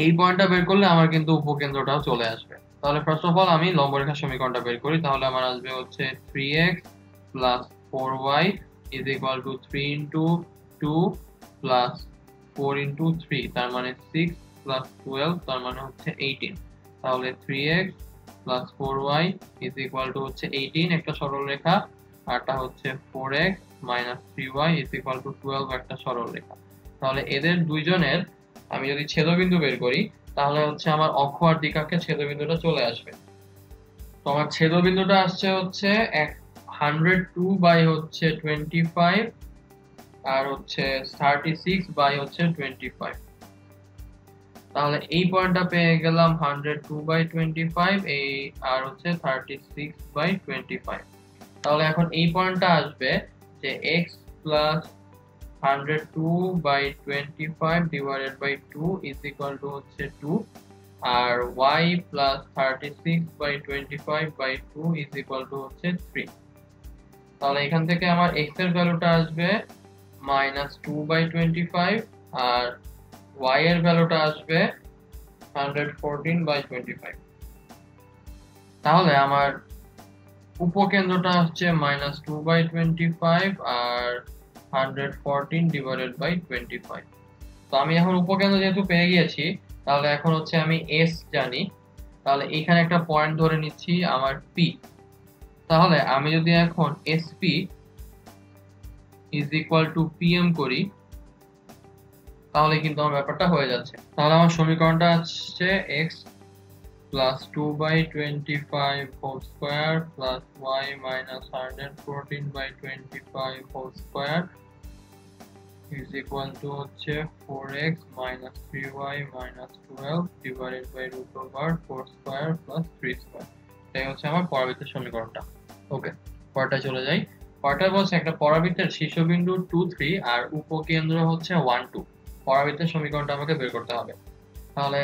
এই পয়েন্টটা বের করলে আমার কিন্তু উপকেন্দ্রটাও চলে আসবে। তাহলে ফার্স্ট অফ অল আমি লম্ব রেখার সমীকরণটা বের করি, তাহলে আমার আসবে হচ্ছে 3x plus 4y is equal to 3 into 2 plus 4 into 3, তার মানে 6 plus 12, তার মানে হচ্ছে 18। তাহলে 3x plus 4y is equal to হচ্ছে 18 একটা সরল রেখা, আরটা হচ্ছে 4x minus 3y is equal to 12 একটা সরল রেখা। তাহলে এদের দুইজনের আমি যদি ছেদবিন্দু বের করি, তাহলে হচ্ছে আমার অক্ষ আর দিকাক্ষের ছেদবিন্দুটা চলে আসবে। তো আমার ছেদবিন্দুটা আসছে হচ্ছে 102 বাই হচ্ছে 25, আর হচ্ছে 36 বাই হচ্ছে 25। তাহলে এই পয়েন্টটা পেয়ে গেলাম 102 বাই 25, এই আর হচ্ছে 36 বাই 25। তাহলে এখন এই পয়েন্টটা আসবে যে x plus 102 by 25 divided by 2 is equal to হচ্ছে 2, আর y plus 36 by 25 by 2 is equal to হচ্ছে 3। তাহলে এখান থেকে আমার x এর ভ্যালুটা আসবে -2 by 25, আর y এর ভ্যালুটা আসবে 114 by 25। তাহলে আমার উপকেন্দ্রটা হচ্ছে -2 by 25 আর 114 divided by 25। তো আমি এখন উপকেন্দ্র যেহেতু পেয়ে গিয়েছি, তাহলে এখন হচ্ছে আমি s জানি, তাহলে এখানে একটা পয়েন্ট ধরে নিচ্ছি আমার p। তাহলে আমি যদি এখন sp is equal to pm করি, তাহলে কিন্তু আমার ব্যাপারটা হয়ে যাচ্ছে। তাহলে আমার সমীকরণটা আসছে x plus 2 by 25 whole square plus y minus 114 by 25 whole square is equal to হচ্ছে 4x minus 3y minus 12 divided by root over 4 square plus 3 square। এটাই হচ্ছে আমার পরাবৃত্তের সমীকরণটা। ওকে, পরেরটা চলে যাই। পরেরটা বলছে একটা পরাবৃত্তের শীর্ষবিন্দু 2 3 আর উপকেন্দ্র হচ্ছে 1 2। পরাবৃত্তের সমীকরণটা আমাকে বের করতে হবে। তাহলে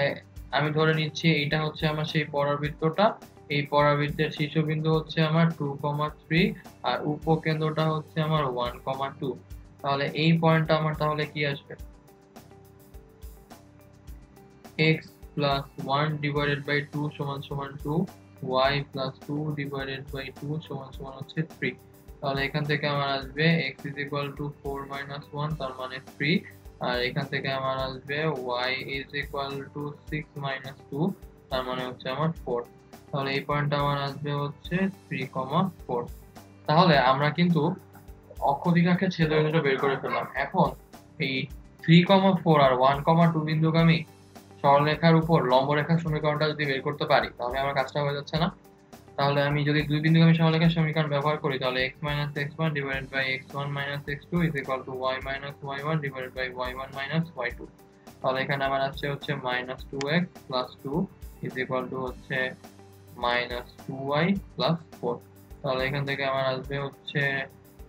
আমি ধরে নিচ্ছি এইটা হচ্ছে আমার সেই পরাবৃত্তটা। এই পরাবৃত্তের শীর্ষবিন্দু হচ্ছে আমার 2, 3 আর উপকেন্দ্রটা হচ্ছে আমার 1, 2। তাহলে এই পয়েন্টটা আমার তাহলে কি আসবে, x plus 1 divided by 2 সমান সমান 2, y plus 2 divided by 2 সমান সমান হচ্ছে 3। তাহলে এখান থেকে আমার আসবে x is equal to 4 minus 1, তার মানে 3, আর এখান থেকে আমার আসবে y is equal to 6 minus 2, তার মানে হচ্ছে আমার 4। তাহলে এই পয়েন্টটা আমার আসবে হচ্ছে 3, 4। তাহলে আমরা কিন্তু অক্ষ দিকাক্ষের ছেদবিন্দুটা বের করে ফেললাম। এখন এই 3, 4 আর 1, 2 বিন্দুগামী সরলরেখার উপর লম্ব রেখার সমীকরণটা যদি বের করতে পারি, তাহলে আমার কাজটা হয়ে যাচ্ছে না? তাহলে আমি যদি দুই বিন্দুগামী সরলরেখার সমীকরণ ব্যবহার করি, তাহলে x minus x1 divided by x1 minus x2 is equal to y minus y1 divided by y1 minus y2। তাহলে এখানে আমার আসছে হচ্ছে -2x plus 2 is equal to হচ্ছে -2y plus 4। তাহলে এখান থেকে আমার আসবে হচ্ছে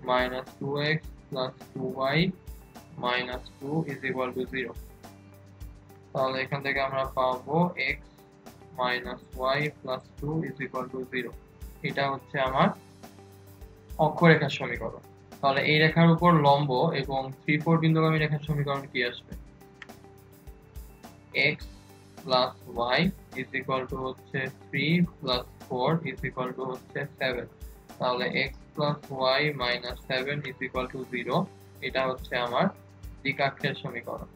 -2x plus 2y minus 2 is equal to 0। তাহলে এখান থেকে আমরা পাবো x minus y plus 2 is equal to 0। এটা হচ্ছে আমার অক্ষরেখার সমীকরণ। তাহলে এই রেখার উপর লম্ব এবং 3 4 বিন্দুগামী রেখার সমীকরণ কি আসবে, x plus y is equal to হচ্ছে 3 plus 4 is equal to হচ্ছে 7। তাহলে x plus y minus 7 is equal to 0। এটা হচ্ছে আমার দিকাক্ষের সমীকরণ।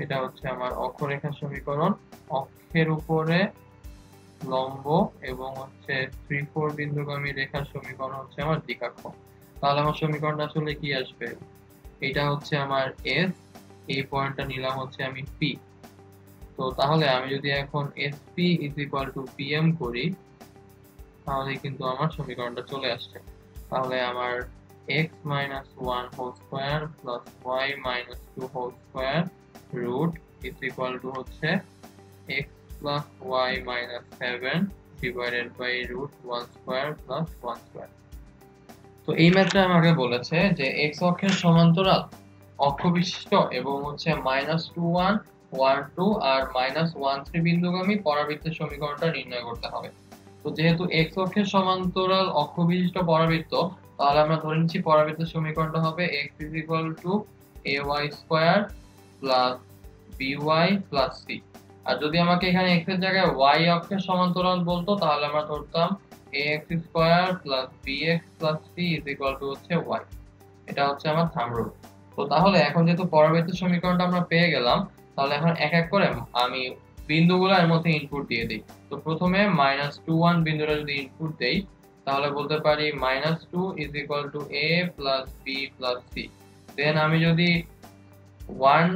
এটা হচ্ছে আমার অক্ষরেখার সমীকরণ। অক্ষের উপরে লম্ব এবং হচ্ছে 3 4 বিন্দুগামী রেখার সমীকরণ হচ্ছে আমার দিকাক্ষ। তাহলে আমার সমীকরণটা আসলে কি আসবে, এটা হচ্ছে আমার s, এই পয়েন্টটা নিলাম হচ্ছে আমি p। তো তাহলে আমি যদি এখন sp is equal to pm করি, তাহলে কিন্তু আমার সমীকরণটা চলে আসছে। তাহলে আমার x minus 1 whole square plus y minus 2 whole square root is equal to হচ্ছে x plus y minus 7 divided by root 1 square plus 1 square। তো এই ম্যাথটা আমাকে বলেছে যে x অক্ষের সমান্তরাল অক্ষ বিশিষ্ট এবং হচ্ছে -2 1 1 2 আর -1 3 বিন্দুগামী পরাবৃত্তের সমীকরণটা নির্ণয় করতে হবে। তো যেহেতু x অক্ষের সমান্তরাল অক্ষ বিশিষ্ট পরাবৃত্ত, তাহলে আমরা ধরে নিচ্ছি পরাবৃত্তের সমীকরণটা হবে x ay² by c। আর যদি আমাকে এখানে x এর জায়গায় y অক্ষের সমান্তরাল বলতো, তাহলে আমরা ধরতাম ax² bx c হচ্ছে y। এটা হচ্ছে আমার থাম্ব রুল। তো তাহলে এখন যেহেতু পরাবৃত্তের সমীকরণটা আমরা পেয়ে গেলাম, তাহলে এখন এক এক করে আমি বিন্দুগুলো এর মধ্যে ইনপুট দিয়ে দিই। তো প্রথমে -2 1 বিন্দুটা যদি ইনপুট দেই, তাহলে বলতে পারি -2 a b c। দেন আমি যদি 1,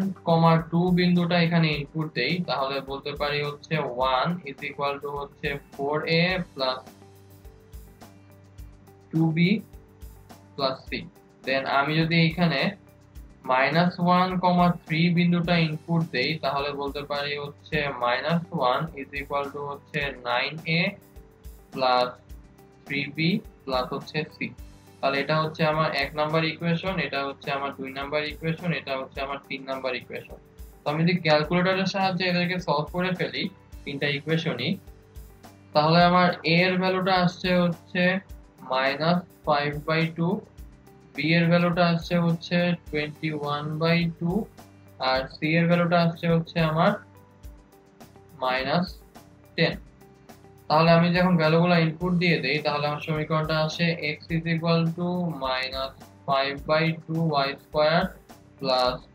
2 বিন্দুটা এখানে ইনপুট দেই, তাহলে বলতে পারি হচ্ছে 1 হচ্ছে 4a + 2b + c। দেন আমি যদি এখানে -1, 3 বিন্দুটা ইনপুট দেই, তাহলে বলতে পারি হচ্ছে -1 হচ্ছে 9a + 3b হচ্ছে c। তাহলে এটা হচ্ছে আমার 1 নাম্বার ইকুয়েশন, এটা হচ্ছে আমার 2 নাম্বার ইকুয়েশন, এটা হচ্ছে আমার 3 নাম্বার ইকুয়েশন। তো আমি যদি ক্যালকুলেটরের সাহায্যে এদেরকে সলভ করে ফেলি তিনটা ইকুয়েশনই, তাহলে আমার a এর ভ্যালুটা আসছে হচ্ছে -5/2, b এর ভ্যালুটা আসছে হচ্ছে 21/2 আর c এর ভ্যালুটা আসছে হচ্ছে আমার -10। তাহলে আমি যখন ভ্যালুগুলো ইনপুট দিয়ে দেই, তাহলে আমার সমীকরণটা আসে x -5/2y² +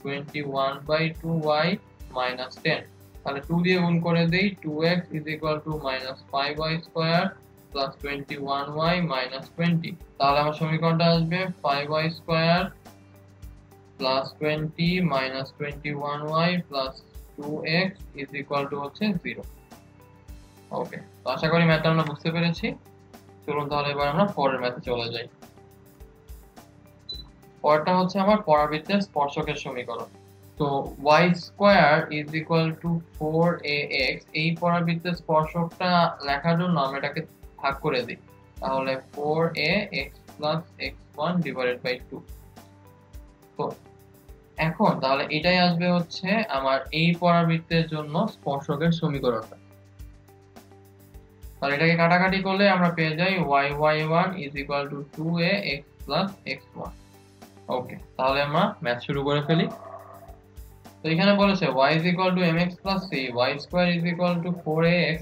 21/2y - 10। তাহলে 2 দিয়ে গুণ করে দেই, 2x -5y² + 21y - 20। তাহলে আমার সমীকরণটা আসবে 5y² + 20 - 21y + 2x হচ্ছে 0। ওকে, তো আশা করি ম্যাথটা আমরা বুঝতে পেরেছি। চলুন তাহলে এবার আমরা পরের ম্যাথে চলে যাই। পরেরটা হচ্ছে আমার পরাবৃত্তের স্পর্শকের সমীকরণ। তো y² 4ax, এই পরাবৃত্তের স্পর্শকটা লেখার জন্য আমরা এটাকে ভাগ করে দিই। তাহলে 4ax + x1 / 2। তো এখন তাহলে এটাই আসবে হচ্ছে আমার এই পরাবৃত্তের জন্য স্পর্শকের সমীকরণটা। তাহলে এটাকে কাটাকাটি করলে আমরা পেয়ে যাই y1 = 2ax + x1। ওকে, তাহলে আমরা ম্যাথ শুরু করে ফেলি। তো এখানে বলেছে y mx + c, y² 4ax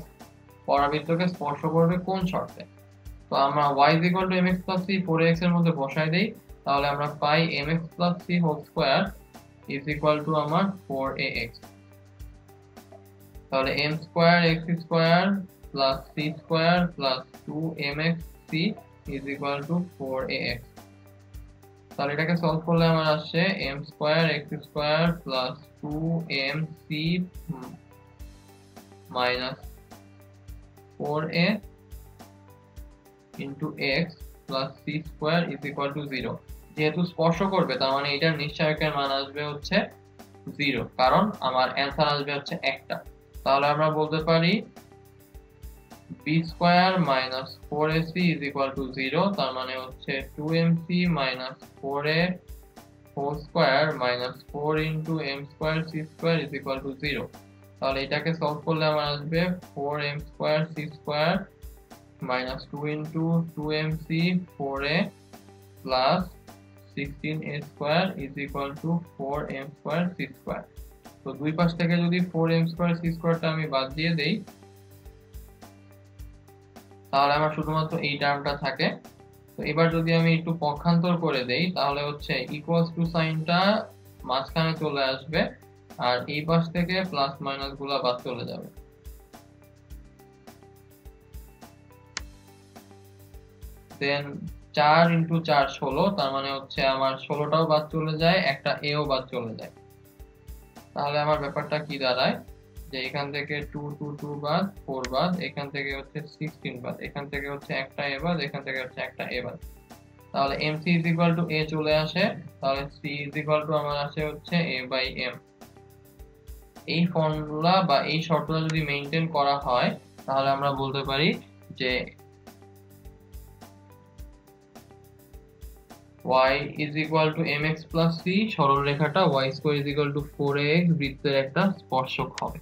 পরাবৃত্তকে স্পর্শ করবে কোন শর্তে। তো আমরা y mx + c 4ax এর মধ্যে বসাই দেই, তাহলে আমরা পাই mx + c² আমার 4ax। তাহলে m² x² + c² + 2mxc 4ax। তাহলে এটাকে সলভ করলে আমার আসছে m² x² + 2mc - 4a * x + c² 0। যেহেতু স্পর্শ করবে, তার মানে এটার নিশ্চয়কের মান আসবে হচ্ছে 0, কারণ আমার অ্যান্সার আসবে হচ্ছে একটা। তাহলে আমরা বলতে পারি b² - 4ac = 0, তার মানে হচ্ছে 2mc - 4a² - 4 * m² c² 0। তাহলে এটাকে সলভ করলে আমার আসবে 4m² c² - 2 * 2mc 4a + 16a² 4m² c²। তো দুই পাশ থেকে যদি 4m² c² টা আমি বাদ দিয়ে দেই, তাহলে আমার শুধুমাত্র এই টার্মটা থাকে। তো এবার যদি আমি একটু পক্ষান্তর করে দেই, তাহলে হচ্ছে ইকুয়ালস টু সাইনটা মাঝখানে চলে আসবে আর এই পাশ থেকে প্লাস মাইনাস গুলা বাদ চলে যাবে। দেন 4 × 4 16, তার মানে হচ্ছে আমার 16টাও বাদ চলে যায়, একটা এও বাদ চলে যায়। তাহলে আমার ব্যাপারটা কি দাঁড়ায়, যে এখান থেকে 2 2 2 বাদ, 4 বাদ, এখান থেকে হচ্ছে 16 বাদ, এখান থেকে হচ্ছে একটা এ বাদ, এখান থেকে হচ্ছে একটা এ বাদ। তাহলে mc = a চলে আসে, তাহলে c আমার আসে হচ্ছে a/m। এই ফর্মুলা বা এই শর্তটা যদি মেইনটেইন করা হয়, তাহলে আমরা বলতে পারি যে y is equal to mx plus c, সরল রেখাটা y square is equal to 4ax বৃত্তের একটা স্পর্শক হবে,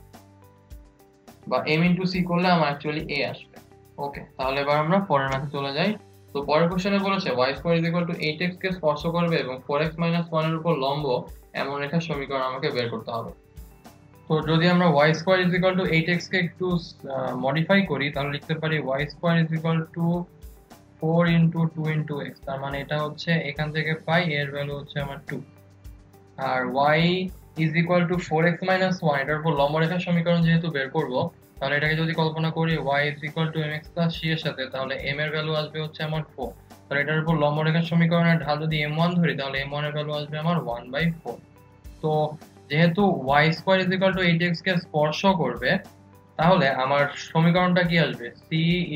বা m into c করলে আমার অ্যাকচুয়ালি a আসবে। ওকে, তাহলে এবার আমরা পরের ম্যাথে চলে যাই। তো পরের কোশ্চেনে বলেছে y square is equal to 8x কে স্পর্শ করবে এবং 4x minus 1 এর উপর লম্ব এমন রেখার সমীকরণ আমাকে বের করতে হবে। তো যদি আমরা y square is equal to 8x কে একটু মডিফাই করি, তাহলে লিখতে পারি y square is equal to 4 into 2 into x, তার মানে এটা হচ্ছে এখান থেকে পাই, এর ভ্যালু হচ্ছে আমার 2। আর y is equal to 4x minus 1, এটার উপর লম্ব রেখার সমীকরণ যেহেতু বের করব, তাহলে এটাকে যদি কল্পনা করি y is equal to mx plus c এর সাথে, তাহলে m এর ভ্যালু আসবে হচ্ছে আমার 4। তাহলে এটার উপর লম্ব রেখার সমীকরণের ঢাল যদি m1 ধরি, তাহলে m1 এর ভ্যালু আসবে আমার 1/4। তো যেহেতু y square is equal to 8x কে স্পর্শ করবে, তাহলে আমার সমীকরণটা কি আসবে, c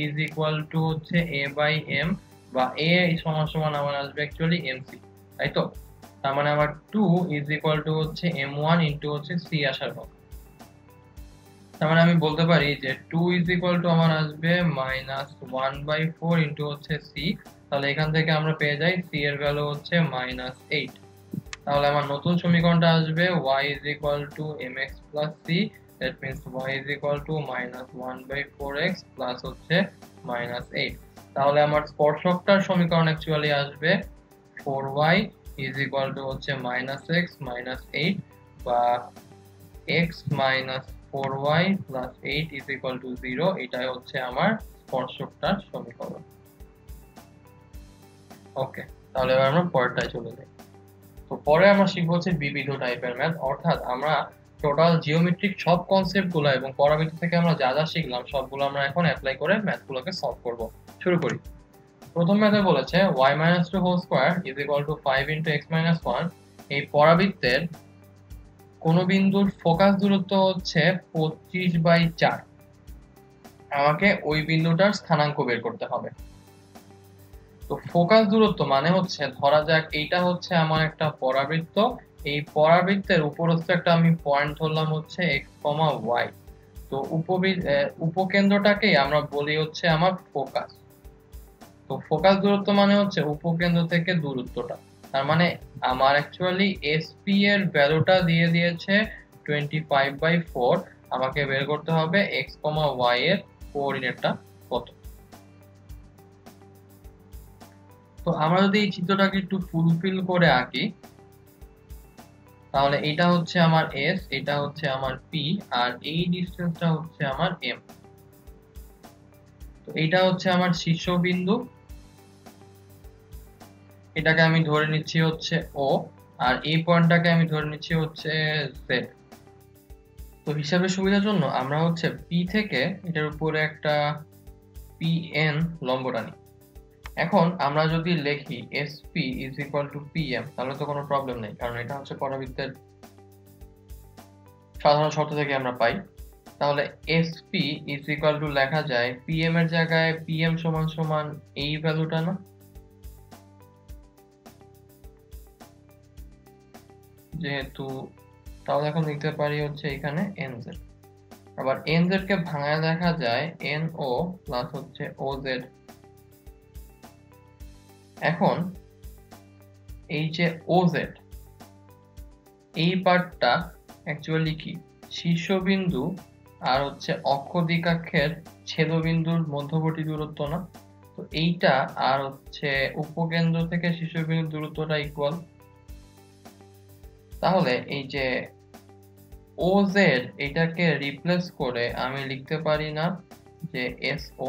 is equal to হচ্ছে a by m, বা a সমান সমান আমার আসবে অ্যাকচুয়ালি mc, তাই তো? তার মানে আমার 2 is equal to হচ্ছে m1 into হচ্ছে c আসার কথা। তার মানে আমি বলতে পারি যে 2 is equal to আমার আসবে -1/4 into হচ্ছে c। তাহলে এখান থেকে আমরা পেয়ে যাই c এর ভ্যালু হচ্ছে -8। তাহলে আমার নতুন সমীকরণটা আসবে y is equal to mx plus c, that means y is equal to -1/4x plus হচ্ছে -8। তাহলে আমার স্পর্শকটার সমীকরণ অ্যাকচুয়ালি আসবে 4y is equal to হচ্ছে -x minus 8, বা x minus 4y plus 8 is equal to 0। এটাই হচ্ছে আমার স্পর্শকটার সমীকরণ। ওকে, তাহলে এবার আমরা পরেরটায় চলে যাই। তো পরে আমরা শিখব হচ্ছে বিবিধ টাইপের ম্যাথ, অর্থাৎ আমরা টোটাল জিওমেট্রিক সব কনসেপ্টগুলো এবং পরামিতি থেকে আমরা যা যা শিখলাম সবগুলো আমরা এখন অ্যাপ্লাই করে ম্যাথগুলোকে সলভ করব। শুরু করি। প্রথম ম্যাথে বলেছে y - 2 whole square is equal to 5 into x - 1। এই পরাবৃত্তের কোন বিন্দুর ফোকাস দূরত্ব হচ্ছে 25/4। আমাকে ওই বিন্দুটার স্থানাঙ্ক বের করতে হবে। তো ফোকাস দূরত্ব মানে হচ্ছে, ধরা যাক এইটা হচ্ছে আমার একটা পরাবৃত্ত, এই পরাবৃত্তের উপরস্থ একটা আমি পয়েন্ট ধরলাম হচ্ছে x, y। তো উপকেন্দ্রটাকেই আমরা বলি হচ্ছে আমার ফোকাস। তো ফোকাস দূরত্ব মানে হচ্ছে উপকেন্দ্র থেকে দূরত্বটা। তার মানে আমার অ্যাকচুয়ালি এসপি এর ভ্যালুটা দিয়ে দিয়েছে 25/4। আমাকে বের করতে হবে x, y এর কোঅর্ডিনেটটা কত। তো আমরা যদি এই চিত্রটাকে একটু ফুলফিল করে আঁকি, তাহলে এটা হচ্ছে আমার s, এটা হচ্ছে আমার p, আর এই ডিসটেন্সটা হচ্ছে আমার m। তো এটা হচ্ছে আমার শীর্ষবিন্দু, এটাকে আমি ধরে নিচ্ছি হচ্ছে o, আর এই পয়েন্টটাকে আমি ধরে নিচ্ছি হচ্ছে z। তো হিসাবের সুবিধার জন্য আমরা হচ্ছে p থেকে এটার উপরে একটা pn লম্ব টানি। এখন আমরা যদি লিখি sp is equal to pm, তাহলে তো কোনো প্রবলেম নেই, কারণ এটা হচ্ছে পরাবৃত্তের সাধারণ শর্ত থেকে আমরা পাই। তাহলে sp is equal to লেখা যায় pm এর জায়গায় pm সমান সমান এই ভ্যালুটা না, যেহেতু, তাহলে এখন লিখতে পারি হচ্ছে এখানে nz। আবার nz কে ভাঙায় লেখা যায় no প্লাস হচ্ছে oz। এখন এই যে oz, এই পার্টটা অ্যাকচুয়ালি কি, শীর্ষবিন্দু আর হচ্ছে অক্ষ দ্বিকাক্ষের ছেদবিন্দুর মধ্যবর্তী দূরত্ব না? তো এইটা আর হচ্ছে উপকেন্দ্র থেকে শীর্ষবিন্দুর দূরত্বটা ইকুয়াল। তাহলে এই যে OZ এটাকে রিপ্লেস করে আমি লিখতে পারি না যে SO।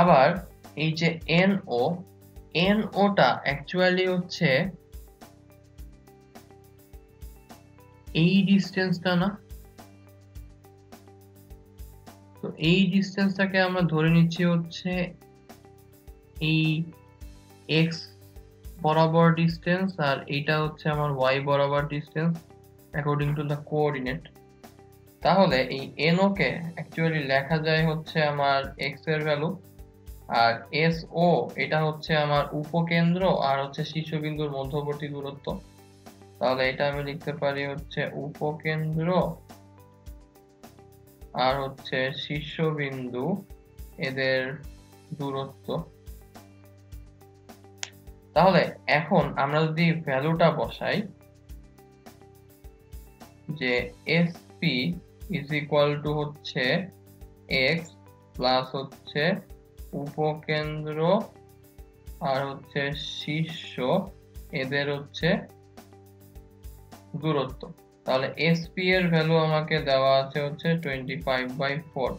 আবার এই যে NO টা অ্যাকচুয়ালি হচ্ছে এই ডিসটেন্সটা না? তো এই ডিসটেন্সটাকে আমরা ধরে নিচ্ছি হচ্ছে এই x বরাবর ডিসটেন্স, আর এইটা হচ্ছে আমার y বরাবর distance according to the coordinate. তাহলে এই NO কে অ্যাকচুয়ালি লেখা যায় হচ্ছে আমার x এর ভ্যালু, আর SO এটা হচ্ছে আমার উপকেন্দ্র আর হচ্ছে শীর্ষবিন্দুর মধ্যবর্তী দূরত্ব। তাহলে এটা আমি লিখতে পারি হচ্ছে উপকেন্দ্র আর হচ্ছে শীর্ষবিন্দু এদের দূরত্ব। তাহলে এখন আমরা যদি ভ্যালুটা বসাই যে এসপি ইজ ইকুয়াল টু হচ্ছে এক্স প্লাস হচ্ছে উপকেন্দ্র আর হচ্ছে শীর্ষ এদের হচ্ছে দূরত্ব, তাহলে এসপি এর ভ্যালু আমাকে দেওয়া আছে হচ্ছে 25/4।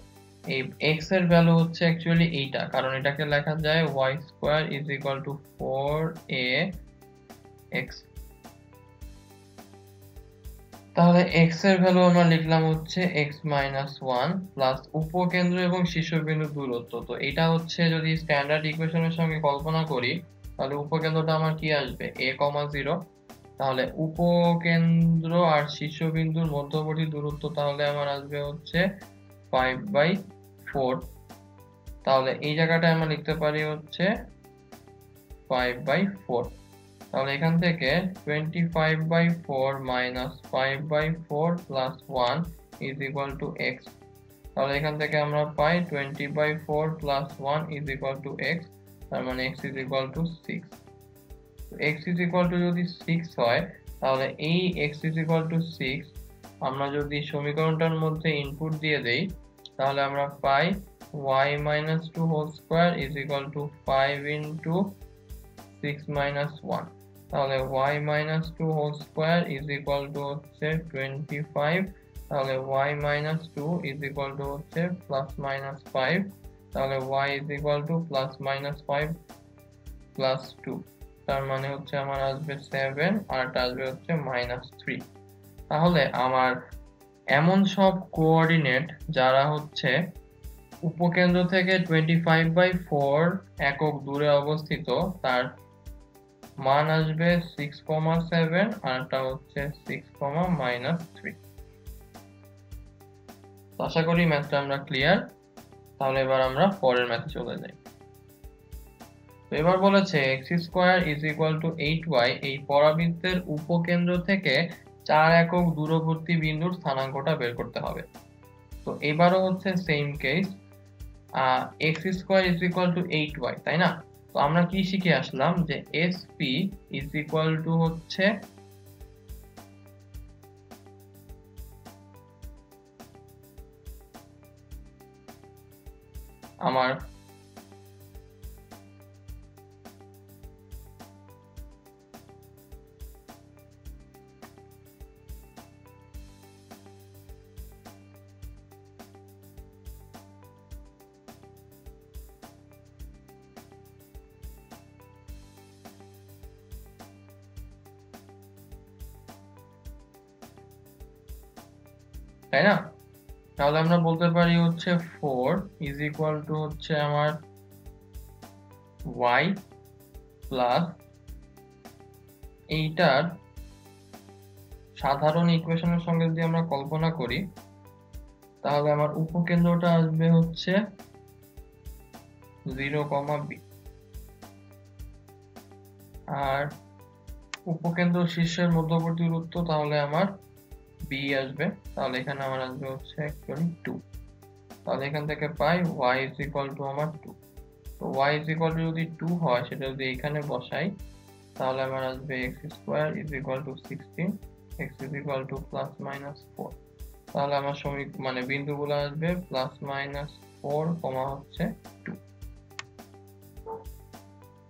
এই এক্স এর ভ্যালু হচ্ছে অ্যাকচুয়ালি এইটা, কারণ এটাকে লেখা যায় y square is equal two 4ax। তাহলে x এর ভ্যালু আমরা লিখলাম হচ্ছে x - 1 প্লাস উপকেন্দ্র এবং শীর্ষবিন্দু দূরত্ব। তো এটা হচ্ছে যদি স্ট্যান্ডার্ড ইকুয়েশনের সঙ্গে কল্পনা করি তাহলে উপকেন্দ্রটা আমার কি আসবে a, 0। তাহলে উপকেন্দ্র আর শীর্ষবিন্দুর মধ্যবর্তী দূরত্ব তাহলে আমার আসবে হচ্ছে 5/4। তাহলে এই জায়গাটায় আমরা লিখতে পারি হচ্ছে 5/4। তাহলে এখান থেকে 25/4 minus 5/4 plus 1 is equal to x। তাহলে এখান থেকে আমরা পাই 20/4 plus 1 is equal to x, তার মানে x is equal to 6। x is equal to যদি 6 হয় তাহলে এই x is equal to 6 আমরা যদি সমীকরণটার মধ্যে ইনপুট দিয়ে দেই তাহলে আমরা পাই y - 2 whole square is equal to 5 into 6 - 1। তাহলে y - 2 whole square is equal to হচ্ছে 25। তাহলে y - 2 is equal to হচ্ছে plus minus 5। তাহলে y is equal to plus minus 5 plus 2, তার মানে হচ্ছে আমার আসবে 7 আর আসবে হচ্ছে -3। তাহলে আমার এমন সব কোঅর্ডিনেট যারা হচ্ছে উপকেন্দ্র থেকে 25/4 একক দূরে অবস্থিত তার মান আসবে 6,7 আর এটা হচ্ছে 6, -3। আশা করি ম্যাথটা আমরা ক্লিয়ার। তাহলে এবার আমরা পরের ম্যাথে চলে যাই। তো এবার বলেছে x² is equal to 8y এই পরাবৃত্তের উপকেন্দ্র থেকে 4 একক দূরবর্তী বিন্দুর স্থানাঙ্কটা বের করতে হবে। তো এবারও হচ্ছে same case, x² is equal to 8y, তাই না? তো আমরা কি শিখে আসলাম যে SP is equal to হচ্ছে আমার তাই না? তাহলে আমরা বলতে পারি হচ্ছে 4 is equal to হচ্ছে আমার y প্লাস এইটার সাধারণ ইকুয়েশনের সঙ্গে যদি আমরা কল্পনা করি তাহলে আমার উপকেন্দ্রটা আসবে হচ্ছে 0, b আর উপকেন্দ্র শীর্ষের মধ্যবর্তী দূরত্ব তাহলে আমার b আসবে। তাহলে এখানে আমার আসবে হচ্ছে অ্যাকচুয়ালি 2। তাহলে এখান থেকে পাই y is equal to আমার 2। তো y is equal to যদি 2 হয় সেটা যদি এখানে বসাই তাহলে আমার আসবে x² is equal to 16, x is equal to plus minus 4। তাহলে আমার মানে বিন্দুগুলো আসবে plus minus 4, হচ্ছে 2।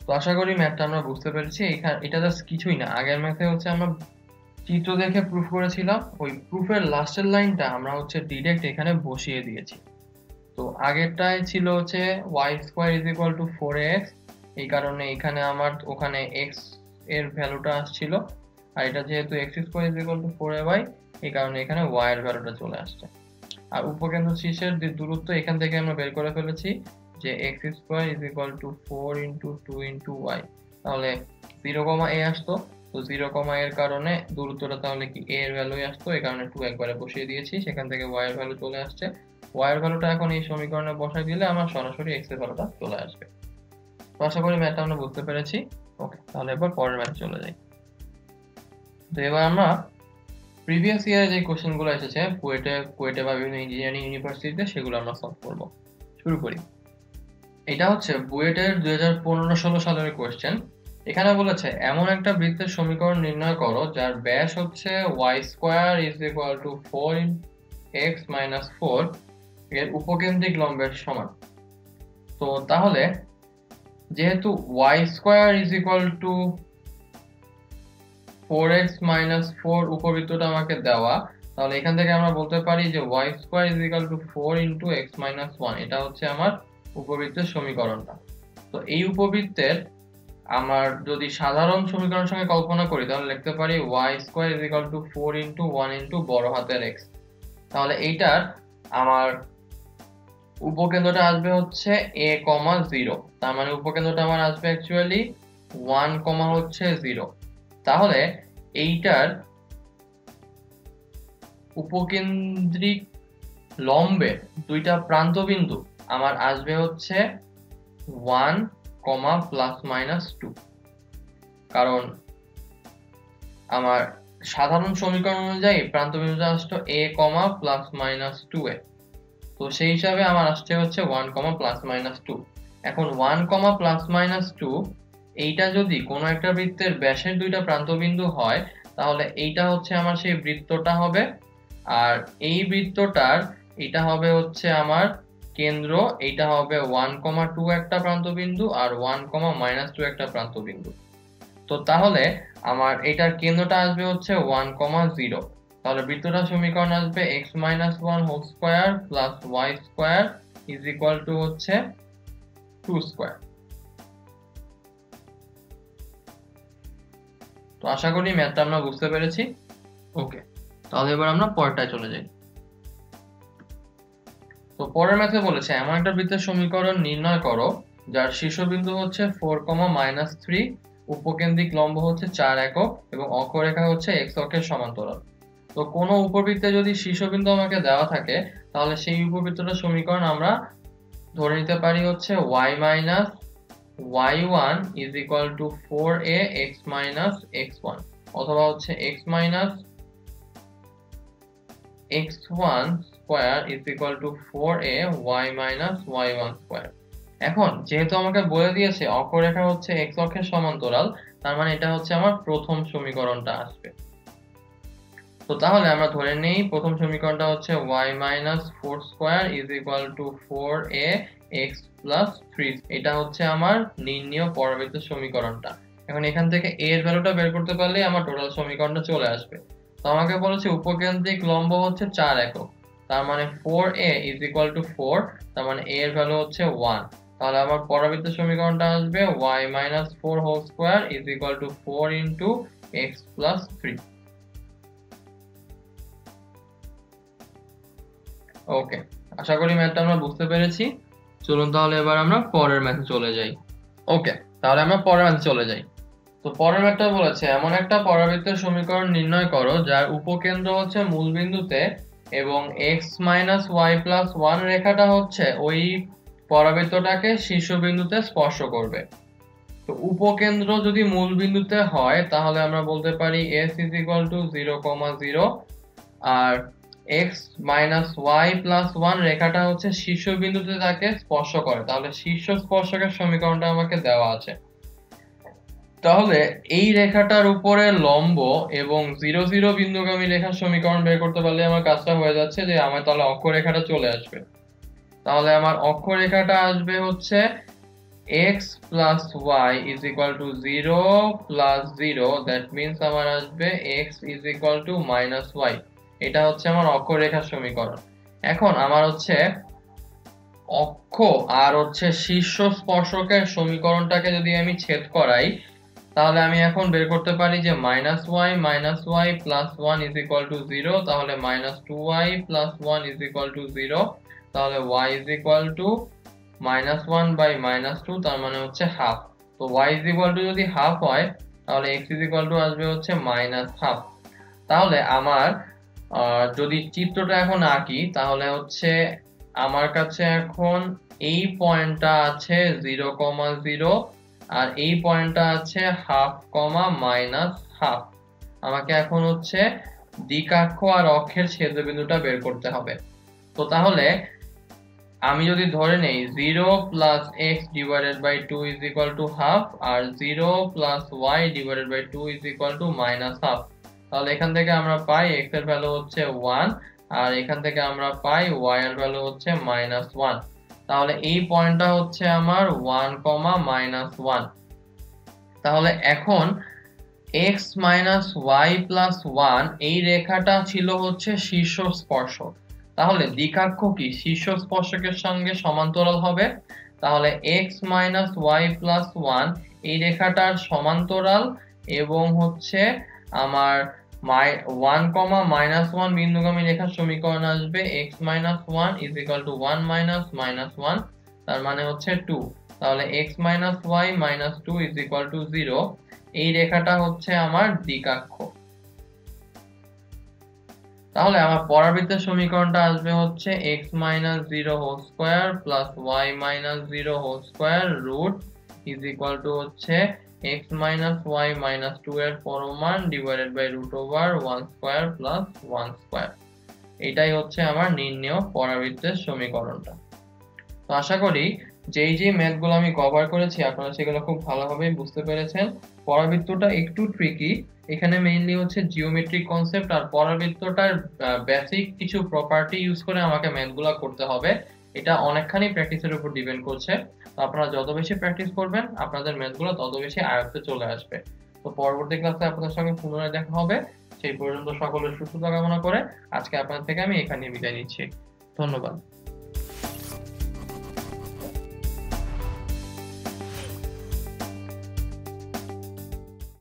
তো আশা করি ম্যাথটা আমরা বুঝতে পেরেছি। এটা জাস্ট কিছুই না, আগের ম্যাথে হচ্ছে আমরা চিত্র দেখে প্রুফ করেছিলাম, ওই প্রুফের লাস্টের লাইনটা আমরা হচ্ছে ডিরেক্ট এখানে বসিয়ে দিয়েছি। তো আগেরটায় ছিল হচ্ছে y² is equal to 4ax, এই কারণে এখানে আমার ওখানে x এর ভ্যালুটা আসছিল, আর এটা যেহেতু x² is equal to 4ay এই কারণে এখানে y এর ভ্যালুটা চলে আসছে। আর উপকেন্দ্র শীর্ষের দূরত্ব এখান থেকে আমরা বের করে ফেলেছি যে x² is equal to 4 into 2 into y। তাহলে 0, a আসতো, তো 0, এর কারণে দূরত্বটা তাহলে কি a এর ভ্যালুই আসতো, এই কারণে 2 একবারে বসিয়ে দিয়েছি, সেখান থেকে y এর ভ্যালু চলে আসছে। y এর ভ্যালুটা এখন এই সমীকরণে বসাই দিলে আমার সরাসরি x এর ভ্যালুটা চলে আসবে। তো আশা করি ম্যাথটা আমরা বুঝতে পেরেছি। ওকে, তাহলে এবার পরের ম্যাথে চলে যাই। তো এবার আমরা প্রিভিয়াস ইয়ারে যে কোশ্চেনগুলো এসেছে কুয়েটে বা বিভিন্ন ইঞ্জিনিয়ারিং ইউনিভার্সিটিতে সেগুলো আমরা সলভ করব। শুরু করি। এটা হচ্ছে বুয়েটের 2015-16 সালের কোশ্চেন। এখানে বলেছে এমন একটা বৃত্তের সমীকরণ নির্ণয় করো যার ব্যাস হচ্ছে y square is equal to 4x minus 4 এর উপকেন্দ্রিক লম্বের সমান। তো তাহলে যেহেতু y square is equal to 4x minus 4 উপবৃত্তটা আমাকে দেওয়া, তাহলে এখান থেকে আমরা বলতে পারি যে y square is equal to 4 into x minus 1, এটা হচ্ছে আমার উপবৃত্তের সমীকরণটা। তো এই উপবৃত্তের আমার যদি সাধারণ সমীকরণের সঙ্গে কল্পনা করি তাহলে লিখতে পারি y square is equal to 4 into 1 into বড় হাতের x। তাহলে এইটার আমার উপকেন্দ্রটা আসবে হচ্ছে a, 0, তার মানে উপকেন্দ্রটা আমার আসবে অ্যাকচুয়ালি 1, হচ্ছে 0। তাহলে এইটার উপকেন্দ্রিক লম্বের দুইটা প্রান্তবিন্দু আমার আসবে হচ্ছে 1, প্লাস মাইনাস 2, কারণ আমার সাধারণ সমীকরণ অনুযায়ী প্রান্তবিন্দুটা আসতো a, প্লাস মাইনাস 2a। তো সেই হিসাবে আমার আসছে হচ্ছে 1, প্লাস মাইনাস 2। এখন 1, প্লাস মাইনাস 2 এইটা যদি কোনো একটা বৃত্তের ব্যাসের দুইটা প্রান্তবিন্দু হয় তাহলে এইটা হচ্ছে আমার সেই বৃত্তটা হবে, আর এই বৃত্তটার এটা হবে হচ্ছে আমার কেন্দ্র, এইটা হবে 1, 2 একটা প্রান্তবিন্দু আর 1, মাইনাস 2 একটা প্রান্তবিন্দু। তো তাহলে আমার এটার কেন্দ্রটা আসবে হচ্ছে 1, 0। তাহলে বৃত্তটার সমীকরণ আসবে x minus 1 whole square plus y square is equal to হচ্ছে 2 স্কয়ার। তো আশা করি ম্যাথটা আমরা বুঝতে পেরেছি। ওকে, তাহলে এবার আমরা পরেরটায় চলে যাই। তো পরের ম্যাথে বলেছে এমন একটা বৃত্তের সমীকরণ নির্ণয় করো যার শীর্ষবিন্দু হচ্ছে 4, মাইনাস 3, উপকেন্দ্রিক লম্ব হচ্ছে 4 একক এবং অক্ষরেখা হচ্ছে x অক্ষের সমান্তরাল। তো কোনো উপবৃত্তে যদি শীর্ষবিন্দু আমাকে দেওয়া থাকে তাহলে সেই উপবৃত্তটার সমীকরণ আমরা ধরে নিতে পারি হচ্ছে y minus y1 is equal two 4a x minus x1, অথবা হচ্ছে x minus x1 square is equal two 4a y minus y1 square. এখন যেহেতু আমাকে বলে দিয়েছে অক্ষরেখা হচ্ছে x অক্ষের সমান্তরাল, তার মানে এটা হচ্ছে আমার প্রথম সমীকরণটা আসবে। তো তাহলে আমরা ধরে নেই প্রথম সমীকরণটা হচ্ছে y minus 4 square is equal two 4a x plus 3, এটা হচ্ছে আমার নির্ণীয় পরবর্তীর সমীকরণটা। এখন এখান থেকে a এর ভ্যালুটা বের করতে পারলে আমার টোটাল সমীকরণটা চলে আসবে। তো আমাকে বলেছে উপকেন্দ্রিক লম্ব হচ্ছে 4 একক, তার মানে 4a ইজ ইকুয়াল টু 4, তার মানে a এর ভ্যালু হচ্ছে 1। তাহলে আমার পরবর্তীর সমীকরণটা আসবে y minus 4 whole square is equal to 4 into x plus 3। Okay, আশা করি ম্যাথটা আমরা বুঝতে পেরেছি। চলুন তাহলে এবার আমরা পরের ম্যাথে চলে যাই। ওকে, তাহলে আমরা পরের ম্যাথে চলে যাই। তো পরের ম্যাথটা বলেছে এমন একটা পরাবৃত্তের সমীকরণ নির্ণয় করো যার উপকেন্দ্র হচ্ছে মূলবিন্দুতে এবং x মাইনাস y প্লাস 1 রেখাটা হচ্ছে ওই পরাবৃত্তটাকে শীর্ষবিন্দুতে স্পর্শ করবে। তো উপকেন্দ্র যদি মূলবিন্দুতে হয় তাহলে আমরা বলতে পারি s ইজ ইকুয়াল টু 0, 0, আর x মাইনাস y প্লাস 1 রেখাটা হচ্ছে শীর্ষবিন্দুতে তাকে স্পর্শ করে, তাহলে শীর্ষ স্পর্শকের সমীকরণটা আমাকে দেওয়া আছে। তাহলে এই রেখাটার উপরে লম্ব এবং 0, 0 বিন্দুগামী রেখার সমীকরণ বের করতে পারলে আমার কাজটা হয়ে যাচ্ছে যে আমার তাহলে অক্ষরেখাটা চলে আসবে। তাহলে আমার অক্ষরেখাটা আসবে হচ্ছে x plus y is equal to 0 plus 0, that means আমার আসবে x is equal to minus y। এটা হচ্ছে আমার অক্ষরেখার সমীকরণ। এখন আমার হচ্ছে অক্ষ আর হচ্ছে শীর্ষ স্পর্শকের সমীকরণটাকে যদি আমি ছেদ করাই তাহলে আমি এখন বের করতে পারি যে minus y plus 1 is equal to 0, তাহলে minus 2y plus 1 is equal to 0, তাহলে y is equal to minus 1 by minus 2, তার মানে হচ্ছে হাফ। তো y ইজ ইকুয়াল টু যদি হাফ হয় তাহলে x ইজ ইকুয়াল টু আসবে হচ্ছে মাইনাস হাফ। তাহলে আমার যদি চিত্রটা এখন আঁকি তাহলে হচ্ছে আমার কাছে এখন এই পয়েন্টটা আছে 0, 0, আর এই পয়েন্টটা আছে হাফ, মাইনাস হাফ। আমাকে এখন হচ্ছে দ্বিকাক্ষ আর অক্ষের ছেদবিন্দুটা বের করতে হবে। তো তাহলে আমি যদি ধরে নেই 0 plus x divided by 2 is equal to half, আর 0 plus y divided by 2 is equal to minus half, তাহলে এখান থেকে আমরা পাই এক্স এর ভ্যালু হচ্ছে 1, আর এখান থেকে আমরা পাই ওয়াই এর ভ্যালু হচ্ছে -1। তাহলে এই পয়েন্টটা হচ্ছে আমার 1, -1। তাহলে এখন x মাইনাস ওয়াই প্লাস 1 এই রেখাটা ছিল হচ্ছে শীর্ষ স্পর্শক। তাহলে দ্বিকাক্ষ কি শীর্ষ স্পর্শকের সঙ্গে সমান্তরাল হবে। তাহলে x মাইনাস ওয়াই প্লাস 1 এই রেখাটার সমান্তরাল, এবং হচ্ছে আমার 1, -1 বিন্দুগামী রেখার সমীকরণ আসবে x minus 1 is equal to 1 minus -1, তার মানে হচ্ছে 2। তাহলে x minus y minus 2 is equal to 0। এই রেখাটা হচ্ছে আমার দ্বিকাক্ষ। তাহলে আমার পরাবৃত্তের সমীকরণটা আসবে হচ্ছে x minus 0 whole square plus y minus 0 whole square root is equal to হচ্ছে x মাইনাস y মাইনাস 2 এর পরমান divided by root over 1 square plus 1 square. এটাই হচ্ছে আমার নির্ণেয় পরাবৃত্তের সমীকরণটা। তো আশা করি যেই ম্যাথগুলো আমি কভার করেছি আপনারা সেগুলো খুব ভালোভাবে বুঝতে পেরেছেন। পরাবৃত্তটা একটু ট্রিকি, এখানে মেইনলি হচ্ছে জিওমেট্রিক কনসেপ্ট আর পরাবৃত্তটার বেসিক কিছু প্রপার্টি ইউজ করে আমাকে ম্যাথগুলো করতে হবে। এটা অনেকখানি প্র্যাকটিসের উপর ডিপেন্ড করছে। তো আপনারা যত বেশি প্র্যাকটিস করবেন আপনাদের ম্যাথগুলো তত বেশি আয়ত্তে চলে আসবে। তো পরবর্তী ক্লাসে আপনাদের সঙ্গে পুনরায় দেখা হবে। সেই পর্যন্ত সকলের সুস্থতা কামনা করে আজকে আপনাদের থেকে আমি এখানে বিদায় নিচ্ছি। ধন্যবাদ।